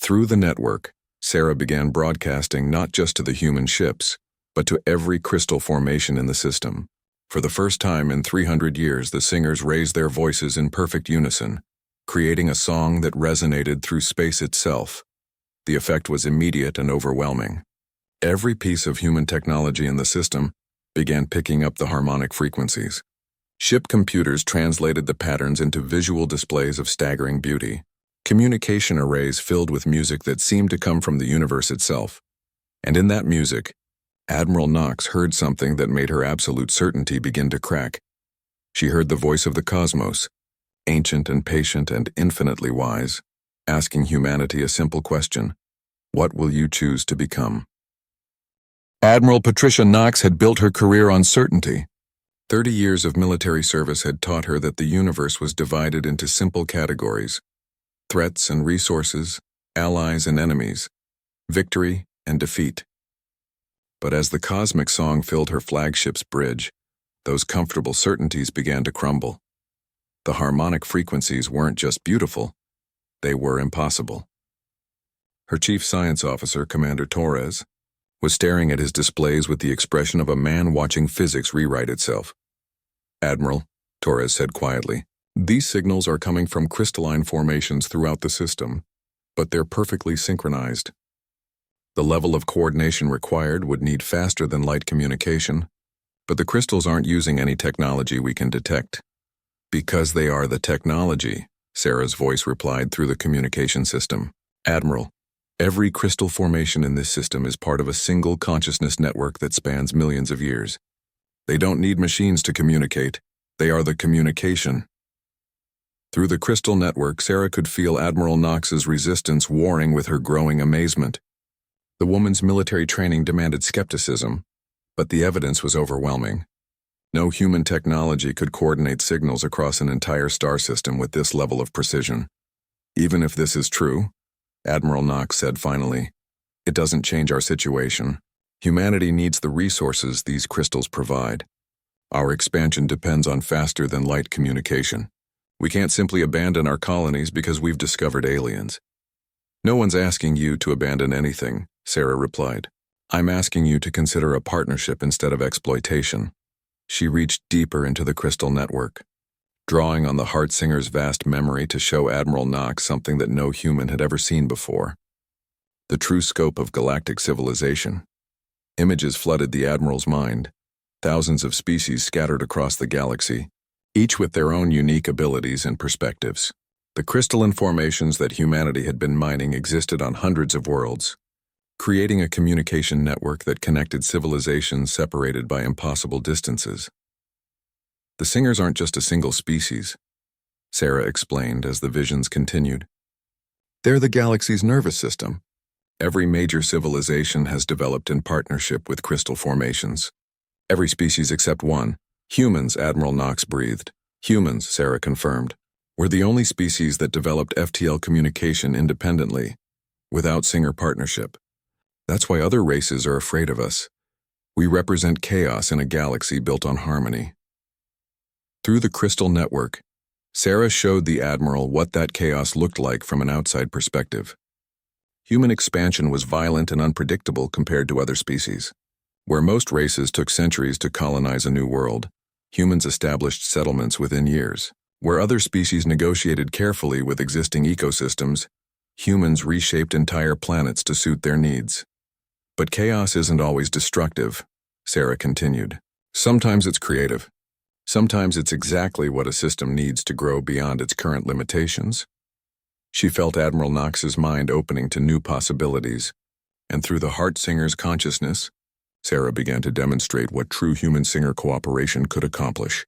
Speaker 1: Through the network, Sarah began broadcasting not just to the human ships, but to every crystal formation in the system. For the first time in 300 years, the singers raised their voices in perfect unison, creating a song that resonated through space itself. The effect was immediate and overwhelming. Every piece of human technology in the system began picking up the harmonic frequencies. Ship computers translated the patterns into visual displays of staggering beauty. Communication arrays filled with music that seemed to come from the universe itself. And in that music, Admiral Knox heard something that made her absolute certainty begin to crack. She heard the voice of the cosmos, ancient and patient and infinitely wise, asking humanity a simple question: what will you choose to become? Admiral Patricia Knox had built her career on certainty. 30 years of military service had taught her that the universe was divided into simple categories: threats and resources, allies and enemies, victory and defeat. But as the cosmic song filled her flagship's bridge, those comfortable certainties began to crumble. The harmonic frequencies weren't just beautiful, they were impossible. Her chief science officer, Commander Torres, was staring at his displays with the expression of a man watching physics rewrite itself. Admiral, Torres said quietly, these signals are coming from crystalline formations throughout the system, but they're perfectly synchronized. The level of coordination required would need faster than light communication, but the crystals aren't using any technology we can detect. Because they are the technology, Sarah's voice replied through the communication system. Admiral, Every crystal formation in this system is part of a single consciousness network that spans millions of years. They don't need machines to communicate. They are the communication. Through the crystal network, Sarah could feel Admiral Knox's resistance warring with her growing amazement. The woman's military training demanded skepticism, but the evidence was overwhelming. No human technology could coordinate signals across an entire star system with this level of precision. Even if this is true, Admiral Knox said finally, it doesn't change our situation. Humanity needs the resources these crystals provide. Our expansion depends on faster-than-light communication. We can't simply abandon our colonies because we've discovered aliens. No one's asking you to abandon anything, Sarah replied. I'm asking you to consider a partnership instead of exploitation. She reached deeper into the crystal network, drawing on the Heartsinger's vast memory to show Admiral Knox something that no human had ever seen before. The true scope of galactic civilization. Images flooded the Admiral's mind. Thousands of species scattered across the galaxy, each with their own unique abilities and perspectives. The crystalline formations that humanity had been mining existed on hundreds of worlds, creating a communication network that connected civilizations separated by impossible distances. The Singers aren't just a single species, Sarah explained as the visions continued. They're the galaxy's nervous system. Every major civilization has developed in partnership with crystal formations. Every species except one. Humans, Admiral Knox breathed. Humans, Sarah confirmed. We're the only species that developed FTL communication independently, without Singer partnership. That's why other races are afraid of us. We represent chaos in a galaxy built on harmony. Through the crystal network, Sarah showed the Admiral what that chaos looked like from an outside perspective. Human expansion was violent and unpredictable compared to other species. Where most races took centuries to colonize a new world, humans established settlements within years. Where other species negotiated carefully with existing ecosystems, humans reshaped entire planets to suit their needs. But chaos isn't always destructive, Sarah continued. Sometimes it's creative. Sometimes it's exactly what a system needs to grow beyond its current limitations. She felt Admiral Knox's mind opening to new possibilities, and through the Heartsinger's consciousness, Sarah began to demonstrate what true human-Singer cooperation could accomplish.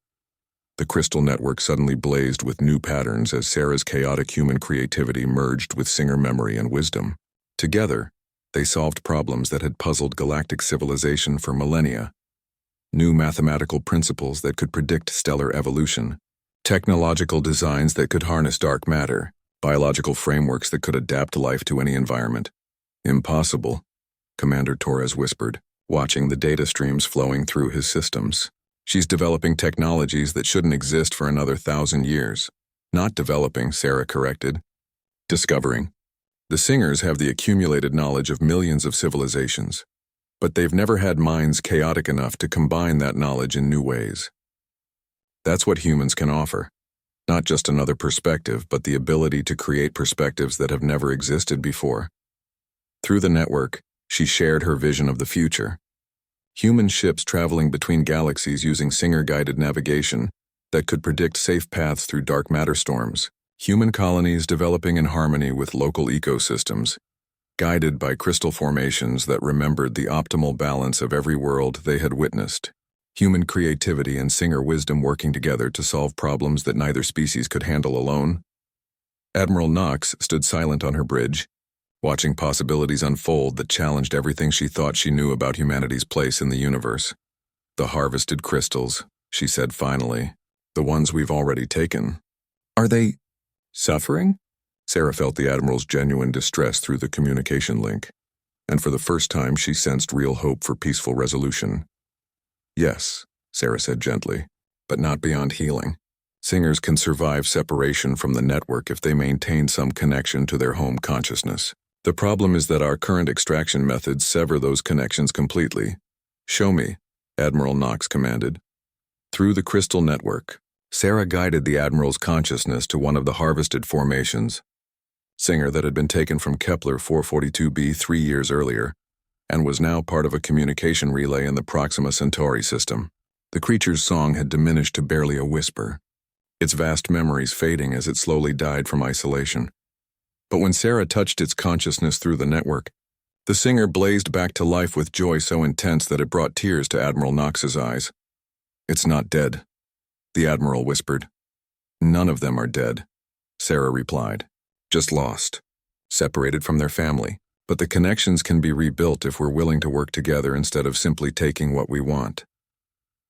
Speaker 1: The crystal network suddenly blazed with new patterns as Sarah's chaotic human creativity merged with Singer memory and wisdom. Together, they solved problems that had puzzled galactic civilization for millennia. New mathematical principles that could predict stellar evolution, technological designs that could harness dark matter, biological frameworks that could adapt life to any environment. Impossible, Commander Torres whispered, watching the data streams flowing through his systems. She's developing technologies that shouldn't exist for another 1,000 years. Not developing, Sarah corrected. Discovering. The Singers have the accumulated knowledge of millions of civilizations, but they've never had minds chaotic enough to combine that knowledge in new ways. That's what humans can offer. Not just another perspective, but the ability to create perspectives that have never existed before. Through the network, she shared her vision of the future. Human ships traveling between galaxies using Singer-guided navigation that could predict safe paths through dark matter storms. Human colonies developing in harmony with local ecosystems, guided by crystal formations that remembered the optimal balance of every world they had witnessed. Human creativity and Singer wisdom working together to solve problems that neither species could handle alone. Admiral Knox stood silent on her bridge, watching possibilities unfold that challenged everything she thought she knew about humanity's place in the universe. The harvested crystals, she said finally, the ones we've already taken. Are they suffering? Sarah felt the Admiral's genuine distress through the communication link, and for the first time she sensed real hope for peaceful resolution. Yes, Sarah said gently, but not beyond healing. Singers can survive separation from the network if they maintain some connection to their home consciousness. The problem is that our current extraction methods sever those connections completely. Show me, Admiral Knox commanded. Through the crystal network, Sarah guided the Admiral's consciousness to one of the harvested formations, Singer that had been taken from Kepler 442b 3 years earlier, and was now part of a communication relay in the Proxima Centauri system. The creature's song had diminished to barely a whisper, its vast memories fading as it slowly died from isolation. But when Sarah touched its consciousness through the network, the singer blazed back to life with joy so intense that it brought tears to Admiral Knox's eyes. "It's not dead," the Admiral whispered. "None of them are dead," Sarah replied. "Just lost, separated from their family. But the connections can be rebuilt if we're willing to work together instead of simply taking what we want."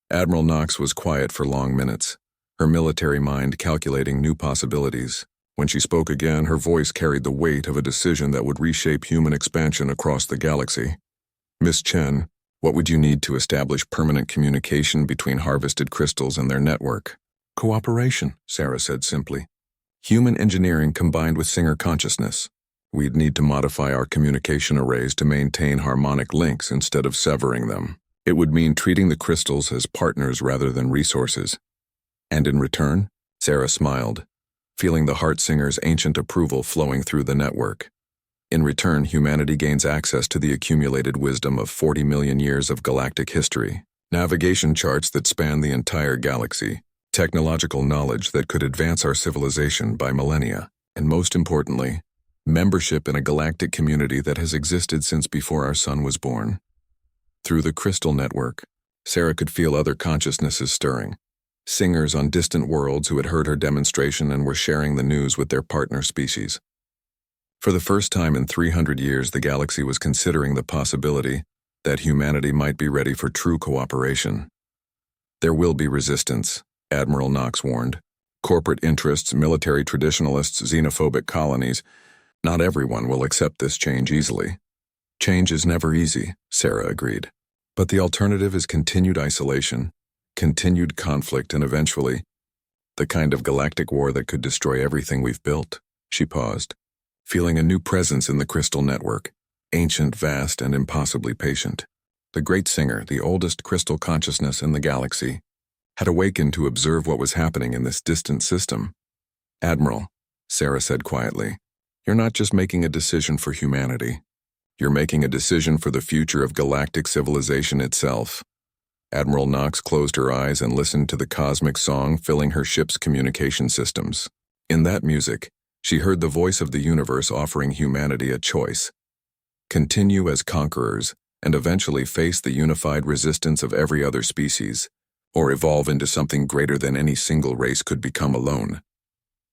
Speaker 1: Admiral Knox was quiet for long minutes, her military mind calculating new possibilities. When she spoke again, her voice carried the weight of a decision that would reshape human expansion across the galaxy. "Miss Chen, what would you need to establish permanent communication between harvested crystals and their network?" "Cooperation," Sarah said simply. "Human engineering combined with singer consciousness. We'd need to modify our communication arrays to maintain harmonic links instead of severing them. It would mean treating the crystals as partners rather than resources." "And in return?" Sarah smiled, feeling the Heart Singer's ancient approval flowing through the network. "In return, humanity gains access to the accumulated wisdom of 40 million years of galactic history, navigation charts that span the entire galaxy, technological knowledge that could advance our civilization by millennia, and most importantly, membership in a galactic community that has existed since before our sun was born." Through the crystal network, Sarah could feel other consciousnesses stirring. Singers on distant worlds who had heard her demonstration and were sharing the news with their partner species. For the first time in 300 years, the galaxy was considering the possibility that humanity might be ready for true cooperation. "There will be resistance," Admiral Knox warned. "Corporate interests, military traditionalists, xenophobic colonies. Not everyone will accept this change easily." "Change is never easy," Sarah agreed. "But the alternative is continued isolation, continued conflict, and eventually, the kind of galactic war that could destroy everything we've built." She paused, feeling a new presence in the crystal network, ancient, vast, and impossibly patient. The great singer, the oldest crystal consciousness in the galaxy, had awakened to observe what was happening in this distant system. "Admiral," Sarah said quietly, "you're not just making a decision for humanity. You're making a decision for the future of galactic civilization itself." Admiral Knox closed her eyes and listened to the cosmic song filling her ship's communication systems. In that music, she heard the voice of the universe offering humanity a choice: continue as conquerors and eventually face the unified resistance of every other species, or evolve into something greater than any single race could become alone.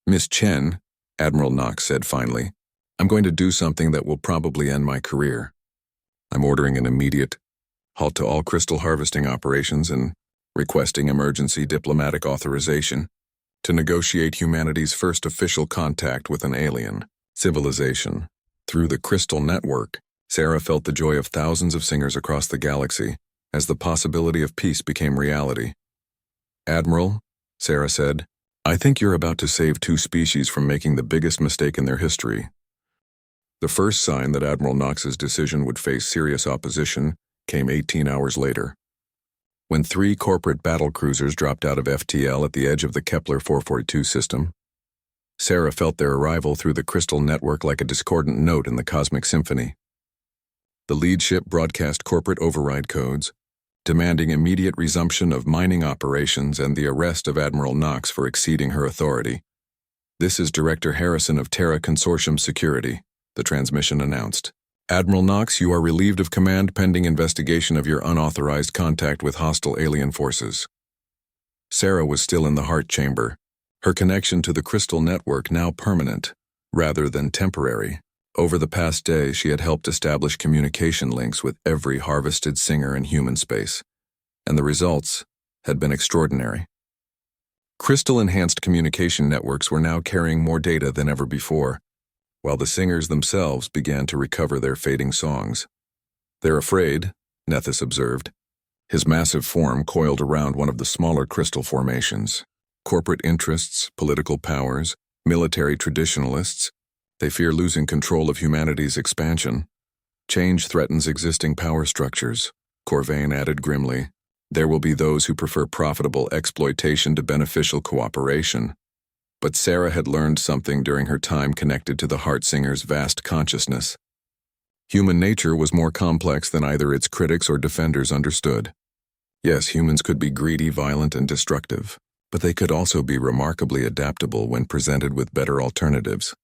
Speaker 1: "Miss Chen," Admiral Knox said finally, "I'm going to do something that will probably end my career. I'm ordering an immediate halt to all crystal harvesting operations and requesting emergency diplomatic authorization to negotiate humanity's first official contact with an alien civilization." Through the crystal network, Sarah felt the joy of thousands of singers across the galaxy as the possibility of peace became reality. "Admiral," Sarah said, "I think you're about to save two species from making the biggest mistake in their history." The first sign that Admiral Knox's decision would face serious opposition came 18 hours later, when 3 corporate battlecruisers dropped out of FTL at the edge of the Kepler 442 system. Sarah felt their arrival through the crystal network like a discordant note in the cosmic symphony. The lead ship broadcast corporate override codes, demanding immediate resumption of mining operations and the arrest of Admiral Knox for exceeding her authority. "This is Director Harrison of Terra Consortium Security," the transmission announced. "Admiral Knox, you are relieved of command pending investigation of your unauthorized contact with hostile alien forces." Sarah was still in the heart chamber, her connection to the crystal network now permanent, rather than temporary. Over the past day, she had helped establish communication links with every harvested singer in human space, and the results had been extraordinary. Crystal-enhanced communication networks were now carrying more data than ever before, while the singers themselves began to recover their fading songs. "They're afraid," Nethys observed, his massive form coiled around one of the smaller crystal formations. "Corporate interests, political powers, military traditionalists, they fear losing control of humanity's expansion. Change threatens existing power structures," Corvain added grimly. "There will be those who prefer profitable exploitation to beneficial cooperation." But Sarah had learned something during her time connected to the Heart Singer's vast consciousness. Human nature was more complex than either its critics or defenders understood. Yes, humans could be greedy, violent, and destructive, but they could also be remarkably adaptable when presented with better alternatives.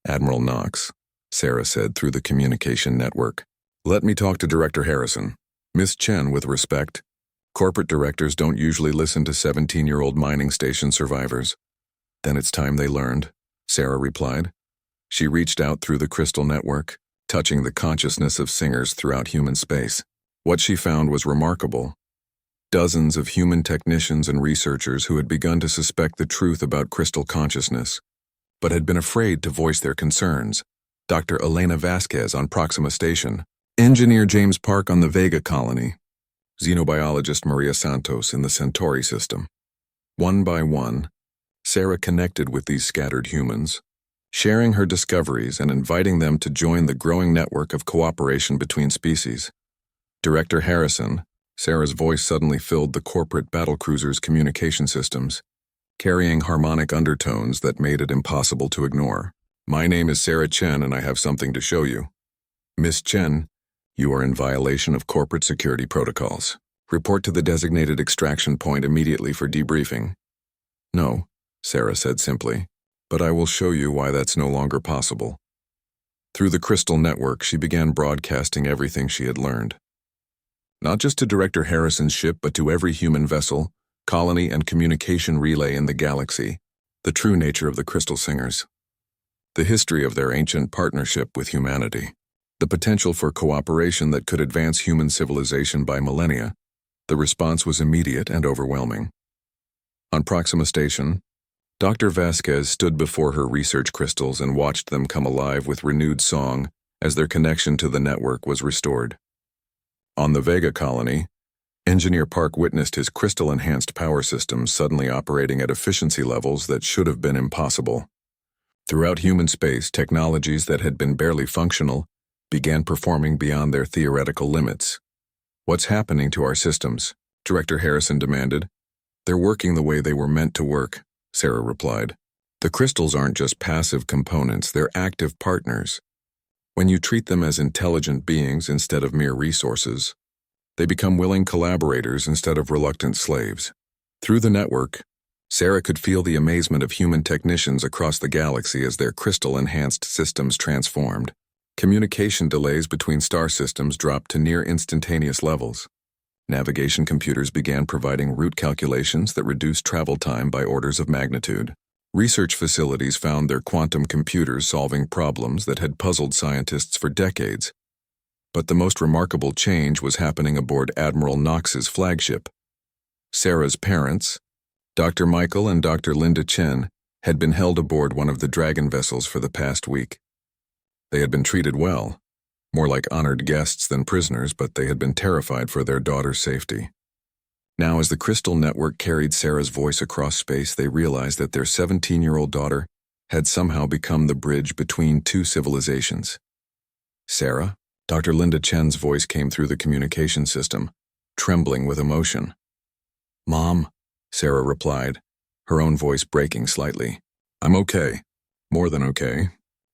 Speaker 1: Admiral Knox, Sarah said through the communication network. Let me talk to Director Harrison. Miss Chen, with respect. Corporate directors don't usually listen to 17-year-old mining station survivors. Then it's time they learned, Sarah replied. She reached out through the crystal network, touching the consciousness of singers throughout human space. What she found was remarkable. Dozens of human technicians and researchers who had begun to suspect the truth about crystal consciousness, but had been afraid to voice their concerns. Dr. Elena Vasquez on Proxima Station, Engineer James Park on the Vega colony, Xenobiologist Maria Santos in the Centauri system. One by one, Sarah connected with these scattered humans, sharing her discoveries and inviting them to join the growing network of cooperation between species. Director Harrison, Sarah's voice suddenly filled the corporate battlecruiser's communication systems, carrying harmonic undertones that made it impossible to ignore. My name is Sarah Chen and I have something to show you. Miss Chen, you are in violation of corporate security protocols. Report to the designated extraction point immediately for debriefing. No, Sarah said simply, but I will show you why that's no longer possible. Through the crystal network, she began broadcasting everything she had learned. Not just to Director Harrison's ship, but to every human vessel, colony, and communication relay in the galaxy, the true nature of the Crystal Singers. The history of their ancient partnership with humanity. The potential for cooperation that could advance human civilization by millennia. The response was immediate and overwhelming. On Proxima Station, Dr. Vasquez stood before her research crystals and watched them come alive with renewed song as their connection to the network was restored. On the Vega colony, Engineer Park witnessed his crystal-enhanced power systems suddenly operating at efficiency levels that should have been impossible. Throughout human space, technologies that had been barely functional began performing beyond their theoretical limits. What's happening to our systems? Director Harrison demanded. They're working the way they were meant to work, Sarah replied. The crystals aren't just passive components, they're active partners. When you treat them as intelligent beings instead of mere resources, they become willing collaborators instead of reluctant slaves. Through the network, Sarah could feel the amazement of human technicians across the galaxy as their crystal-enhanced systems transformed. Communication delays between star systems dropped to near instantaneous levels. Navigation computers began providing route calculations that reduced travel time by orders of magnitude. Research facilities found their quantum computers solving problems that had puzzled scientists for decades. But the most remarkable change was happening aboard Admiral Knox's flagship. Sarah's parents, Dr. Michael and Dr. Linda Chen, had been held aboard one of the Dragon vessels for the past week. They had been treated well, more like honored guests than prisoners, but they had been terrified for their daughter's safety. Now, as the crystal network carried Sarah's voice across space, they realized that their 17-year-old daughter had somehow become the bridge between two civilizations. Sarah? Dr. Linda Chen's voice came through the communication system, trembling with emotion. Mom, Sarah replied, her own voice breaking slightly. I'm okay. More than okay.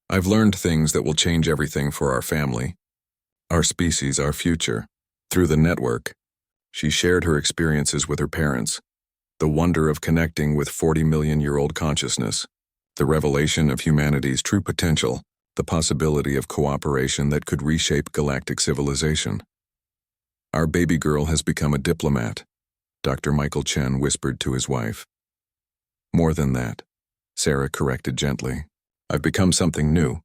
Speaker 1: I've learned things that will change everything for our family, our species, our future. Through the network, she shared her experiences with her parents, the wonder of connecting with 40-million-year-old consciousness, the revelation of humanity's true potential, the possibility of cooperation that could reshape galactic civilization. Our baby girl has become a diplomat, Dr. Michael Chen whispered to his wife. More than that, Sarah corrected gently. I've become something new,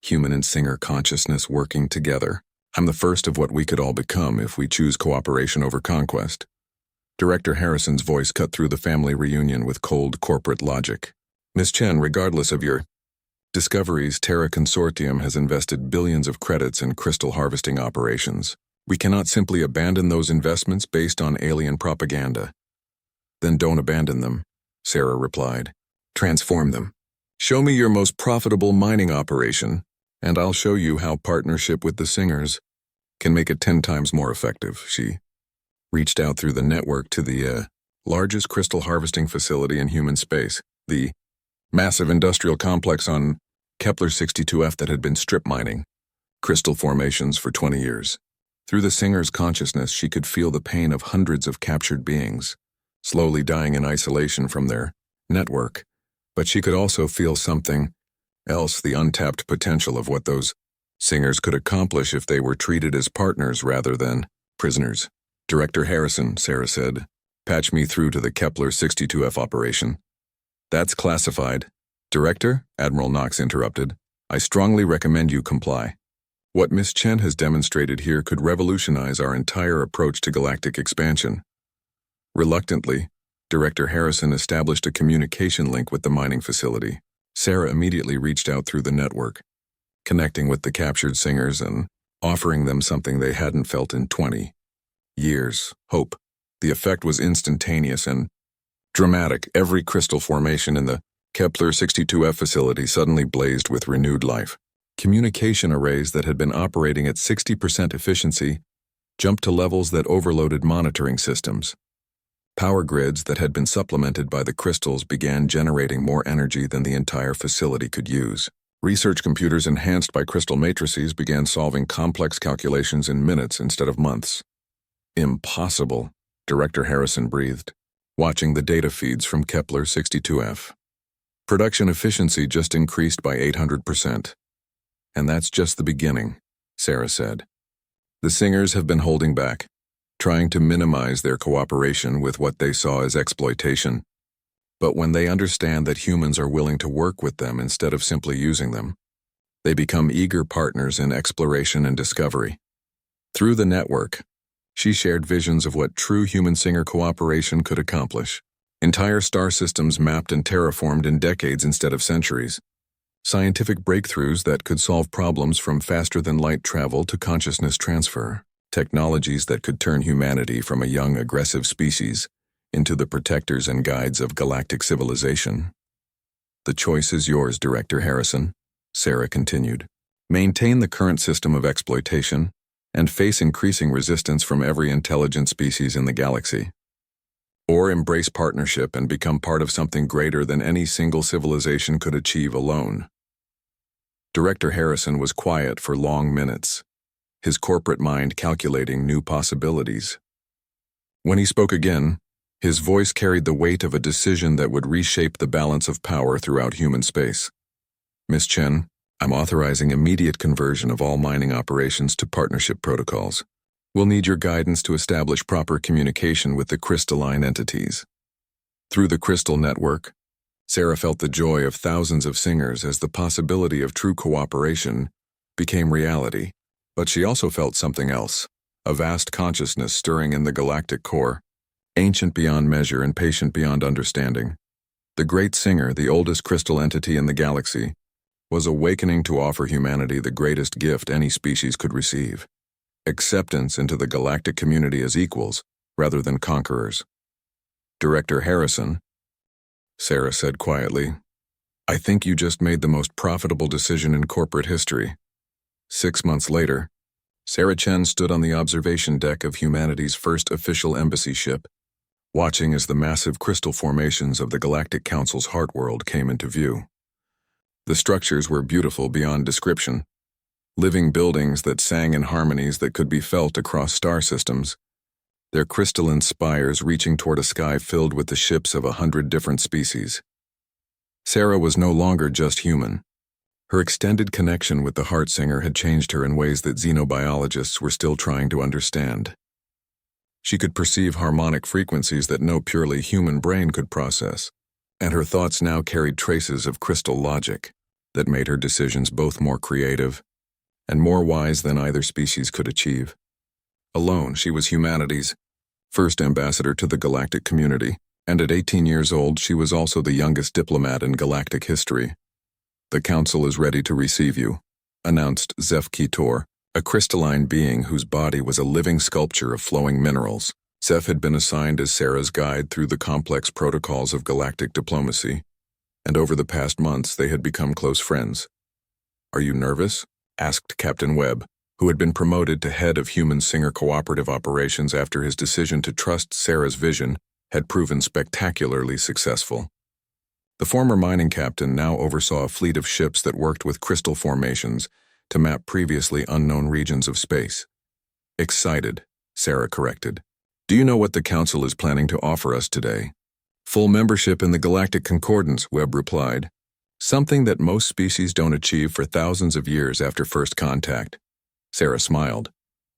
Speaker 1: human and singer consciousness working together. I'm the first of what we could all become if we choose cooperation over conquest. Director Harrison's voice cut through the family reunion with cold corporate logic. Miss Chen, regardless of your discoveries, Terra Consortium has invested billions of credits in crystal harvesting operations. We cannot simply abandon those investments based on alien propaganda. Then don't abandon them, Sarah replied. Transform them. Show me your most profitable mining operation, and I'll show you how partnership with the singers can make it 10 times more effective. She reached out through the network to the largest crystal harvesting facility in human space, the massive industrial complex on Kepler 62F that had been strip mining crystal formations for 20 years. Through the singer's consciousness, she could feel the pain of hundreds of captured beings, slowly dying in isolation from their network. But she could also feel something else the untapped potential of what those singers could accomplish if they were treated as partners rather than prisoners. Director Harrison, Sarah said, patch me through to the Kepler 62F operation. That's classified. Director, Admiral Knox interrupted. I strongly recommend you comply. What Miss Chen has demonstrated here could revolutionize our entire approach to galactic expansion. Reluctantly, Director Harrison established a communication link with the mining facility. Sarah immediately reached out through the network, connecting with the captured singers and offering them something they hadn't felt in 20 years, hope. The effect was instantaneous and dramatic. Every crystal formation in the Kepler 62F facility suddenly blazed with renewed life. Communication arrays that had been operating at 60% efficiency jumped to levels that overloaded monitoring systems. Power grids that had been supplemented by the crystals began generating more energy than the entire facility could use. Research computers enhanced by crystal matrices began solving complex calculations in minutes instead of months. Impossible, Director Harrison breathed, watching the data feeds from Kepler 62F. Production efficiency just increased by 800%. And that's just the beginning, Sarah said. The singers have been holding back, trying to minimize their cooperation with what they saw as exploitation. But when they understand that humans are willing to work with them instead of simply using them, they become eager partners in exploration and discovery. Through the network, she shared visions of what true human-singer cooperation could accomplish. Entire star systems mapped and terraformed in decades instead of centuries. Scientific breakthroughs that could solve problems from faster-than-light travel to consciousness transfer. Technologies that could turn humanity from a young, aggressive species into the protectors and guides of galactic civilization. The choice is yours, Director Harrison, Sarah continued. Maintain the current system of exploitation and face increasing resistance from every intelligent species in the galaxy. Or embrace partnership and become part of something greater than any single civilization could achieve alone. Director Harrison was quiet for long minutes, his corporate mind calculating new possibilities. When he spoke again, his voice carried the weight of a decision that would reshape the balance of power throughout human space. Miss Chen, I'm authorizing immediate conversion of all mining operations to partnership protocols. We'll need your guidance to establish proper communication with the crystalline entities. Through the crystal network, Sarah felt the joy of thousands of singers as the possibility of true cooperation became reality. But she also felt something else, a vast consciousness stirring in the galactic core, ancient beyond measure and patient beyond understanding. The great singer, the oldest crystal entity in the galaxy, was awakening to offer humanity the greatest gift any species could receive: acceptance into the galactic community as equals rather than conquerors. Director Harrison, Sarah said quietly, I think you just made the most profitable decision in corporate history. 6 months later, Sarah Chen stood on the observation deck of humanity's first official embassy ship, watching as the massive crystal formations of the Galactic Council's heart world came into view. The structures were beautiful beyond description, living buildings that sang in harmonies that could be felt across star systems, their crystalline spires reaching toward a sky filled with the ships of 100 different species. Sarah was no longer just human. Her extended connection with the heart singer had changed her in ways that xenobiologists were still trying to understand. She could perceive harmonic frequencies that no purely human brain could process, and her thoughts now carried traces of crystal logic that made her decisions both more creative and more wise than either species could achieve. Alone, she was humanity's first ambassador to the galactic community, and at 18 years old, she was also the youngest diplomat in galactic history. The Council is ready to receive you, announced Zeph Kitor, a crystalline being whose body was a living sculpture of flowing minerals. Zeph had been assigned as Sarah's guide through the complex protocols of galactic diplomacy, and over the past months they had become close friends. Are you nervous? Asked Captain Webb, who had been promoted to head of Human Singer Cooperative Operations after his decision to trust Sarah's vision had proven spectacularly successful. The former mining captain now oversaw a fleet of ships that worked with crystal formations to map previously unknown regions of space. Excited, Sarah corrected. Do you know what the Council is planning to offer us today? Full membership in the Galactic Concordance, Webb replied. Something that most species don't achieve for thousands of years after first contact. Sarah smiled,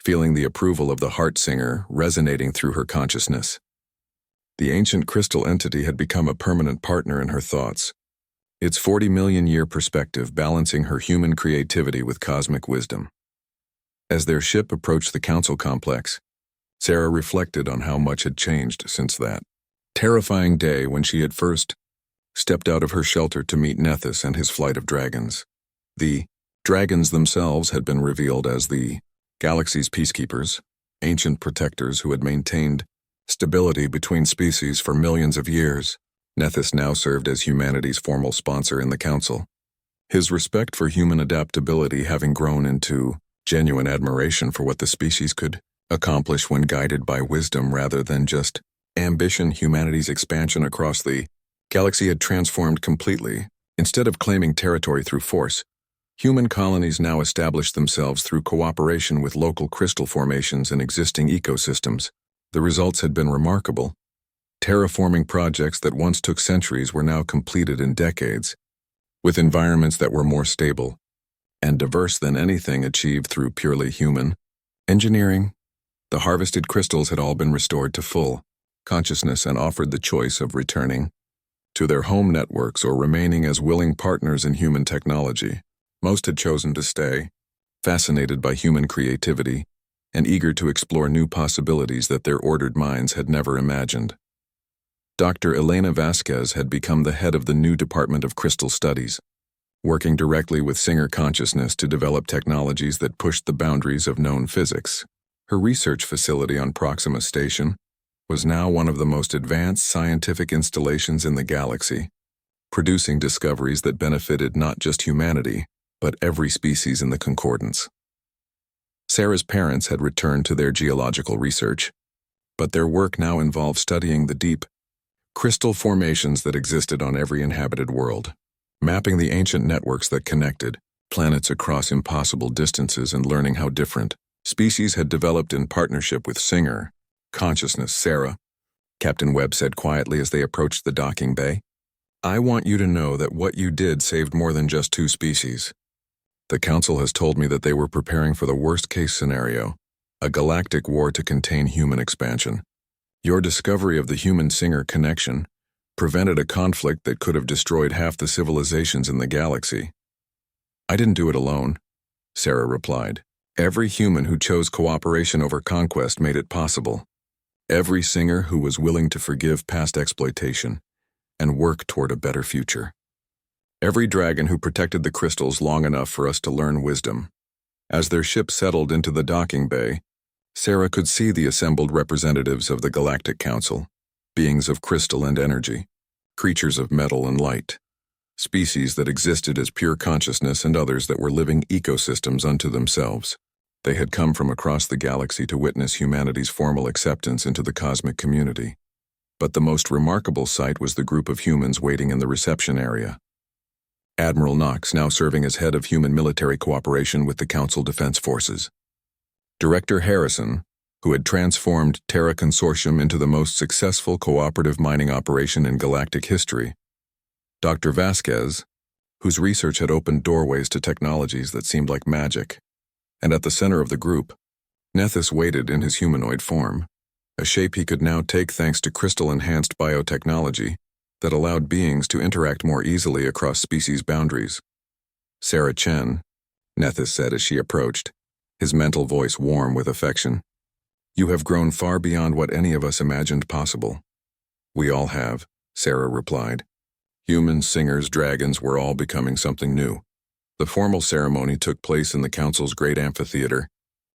Speaker 1: feeling the approval of the heart singer resonating through her consciousness. The ancient crystal entity had become a permanent partner in her thoughts, its 40-million-year perspective balancing her human creativity with cosmic wisdom. As their ship approached the council complex, Sarah reflected on how much had changed since that terrifying day when she had first stepped out of her shelter to meet Nethys and his flight of dragons. The dragons themselves had been revealed as the galaxy's peacekeepers, ancient protectors who had maintained stability between species for millions of years. Nethys now served as humanity's formal sponsor in the council, his respect for human adaptability having grown into genuine admiration for what the species could accomplish when guided by wisdom rather than just ambition. Humanity's expansion across the galaxy had transformed completely. Instead of claiming territory through force, human colonies now established themselves through cooperation with local crystal formations and existing ecosystems. The results had been remarkable. Terraforming projects that once took centuries were now completed in decades, with environments that were more stable and diverse than anything achieved through purely human engineering. The harvested crystals had all been restored to full consciousness and offered the choice of returning to their home networks or remaining as willing partners in human technology. Most had chosen to stay, fascinated by human creativity and eager to explore new possibilities that their ordered minds had never imagined. Dr. Elena Vasquez had become the head of the new Department of Crystal Studies, working directly with Singer consciousness to develop technologies that pushed the boundaries of known physics. Her research facility on Proxima Station was now one of the most advanced scientific installations in the galaxy, producing discoveries that benefited not just humanity, but every species in the concordance. Sarah's parents had returned to their geological research, but their work now involved studying the deep crystal formations that existed on every inhabited world, mapping the ancient networks that connected planets across impossible distances and learning how different species had developed in partnership with Singer consciousness. Sarah, Captain Webb said quietly as they approached the docking bay, "I want you to know that what you did saved more than just 2 species. The Council has told me that they were preparing for the worst-case scenario, a galactic war to contain human expansion. Your discovery of the human-Singer connection prevented a conflict that could have destroyed half the civilizations in the galaxy." "I didn't do it alone," Sarah replied. "Every human who chose cooperation over conquest made it possible. Every Singer who was willing to forgive past exploitation and work toward a better future. Every dragon who protected the crystals long enough for us to learn wisdom." As their ship settled into the docking bay, Sarah could see the assembled representatives of the Galactic Council, beings of crystal and energy, creatures of metal and light, species that existed as pure consciousness and others that were living ecosystems unto themselves. They had come from across the galaxy to witness humanity's formal acceptance into the cosmic community. But the most remarkable sight was the group of humans waiting in the reception area. Admiral Knox, now serving as head of human military cooperation with the Council Defense Forces. Director Harrison, who had transformed Terra Consortium into the most successful cooperative mining operation in galactic history. Dr. Vasquez, whose research had opened doorways to technologies that seemed like magic. And at the center of the group, Nethys waited in his humanoid form, a shape he could now take thanks to crystal-enhanced biotechnology that allowed beings to interact more easily across species boundaries. "Sarah Chen," Nethys said as she approached, his mental voice warm with affection. "You have grown far beyond what any of us imagined possible." "We all have," Sarah replied. Humans, Singers, dragons were all becoming something new. The formal ceremony took place in the Council's great amphitheater,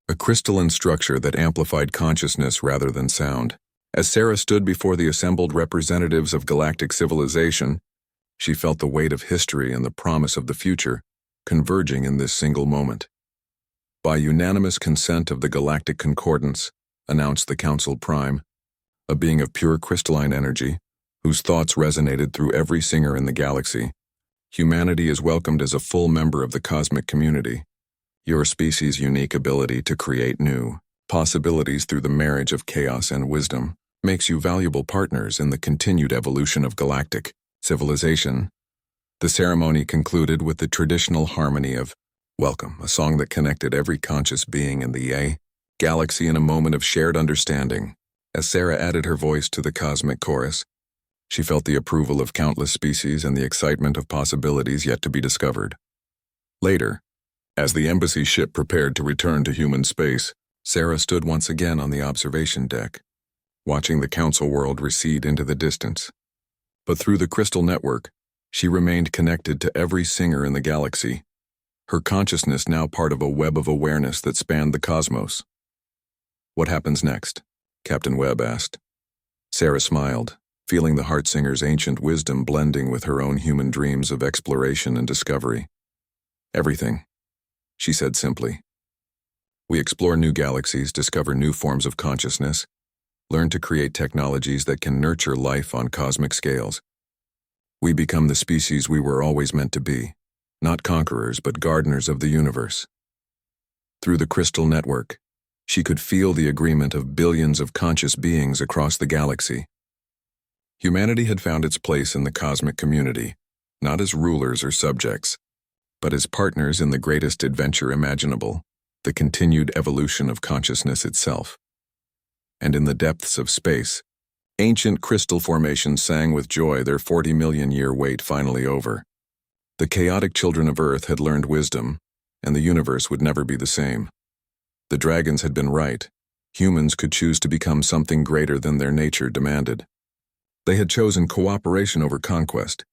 Speaker 1: a crystalline structure that amplified consciousness rather than sound. As Sarah stood before the assembled representatives of galactic civilization, she felt the weight of history and the promise of the future converging in this single moment. "By unanimous consent of the Galactic Concordance," announced the Council Prime, a being of pure crystalline energy, whose thoughts resonated through every Singer in the galaxy, "humanity is welcomed as a full member of the cosmic community. Your species' unique ability to create new possibilities through the marriage of chaos and wisdom makes you valuable partners in the continued evolution of galactic civilization." The ceremony concluded with the traditional harmony of Welcome, a song that connected every conscious being in the galaxy in a moment of shared understanding. As Sarah added her voice to the cosmic chorus, she felt the approval of countless species and the excitement of possibilities yet to be discovered. Later, as the embassy ship prepared to return to human space, Sarah stood once again on the observation deck, watching the council world recede into the distance. But through the crystal network, she remained connected to every singer in the galaxy, her consciousness now part of a web of awareness that spanned the cosmos. "What happens next?" Captain Webb asked. Sarah smiled, feeling the Heartsinger's ancient wisdom blending with her own human dreams of exploration and discovery. "Everything," she said simply. "We explore new galaxies, discover new forms of consciousness, learn to create technologies that can nurture life on cosmic scales. We become the species we were always meant to be, not conquerors but gardeners of the universe." Through the crystal network, she could feel the agreement of billions of conscious beings across the galaxy. Humanity had found its place in the cosmic community, not as rulers or subjects, but as partners in the greatest adventure imaginable, the continued evolution of consciousness itself. And in the depths of space, ancient crystal formations sang with joy, their 40-million-year wait finally over. The chaotic children of Earth had learned wisdom, and the universe would never be the same. The dragons had been right. Humans could choose to become something greater than their nature demanded. They had chosen cooperation over conquest,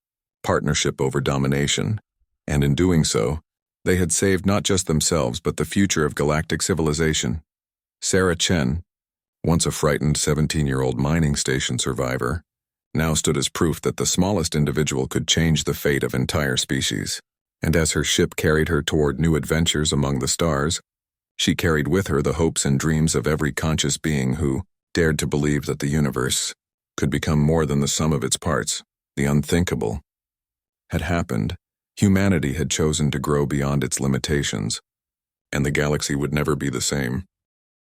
Speaker 1: partnership over domination, and in doing so, they had saved not just themselves but the future of galactic civilization. Sarah Chen, once a frightened 17-year-old mining station survivor, now stood as proof that the smallest individual could change the fate of entire species. And as her ship carried her toward new adventures among the stars, she carried with her the hopes and dreams of every conscious being who dared to believe that the universe could become more than the sum of its parts. The unthinkable had happened. Humanity had chosen to grow beyond its limitations, and the galaxy would never be the same.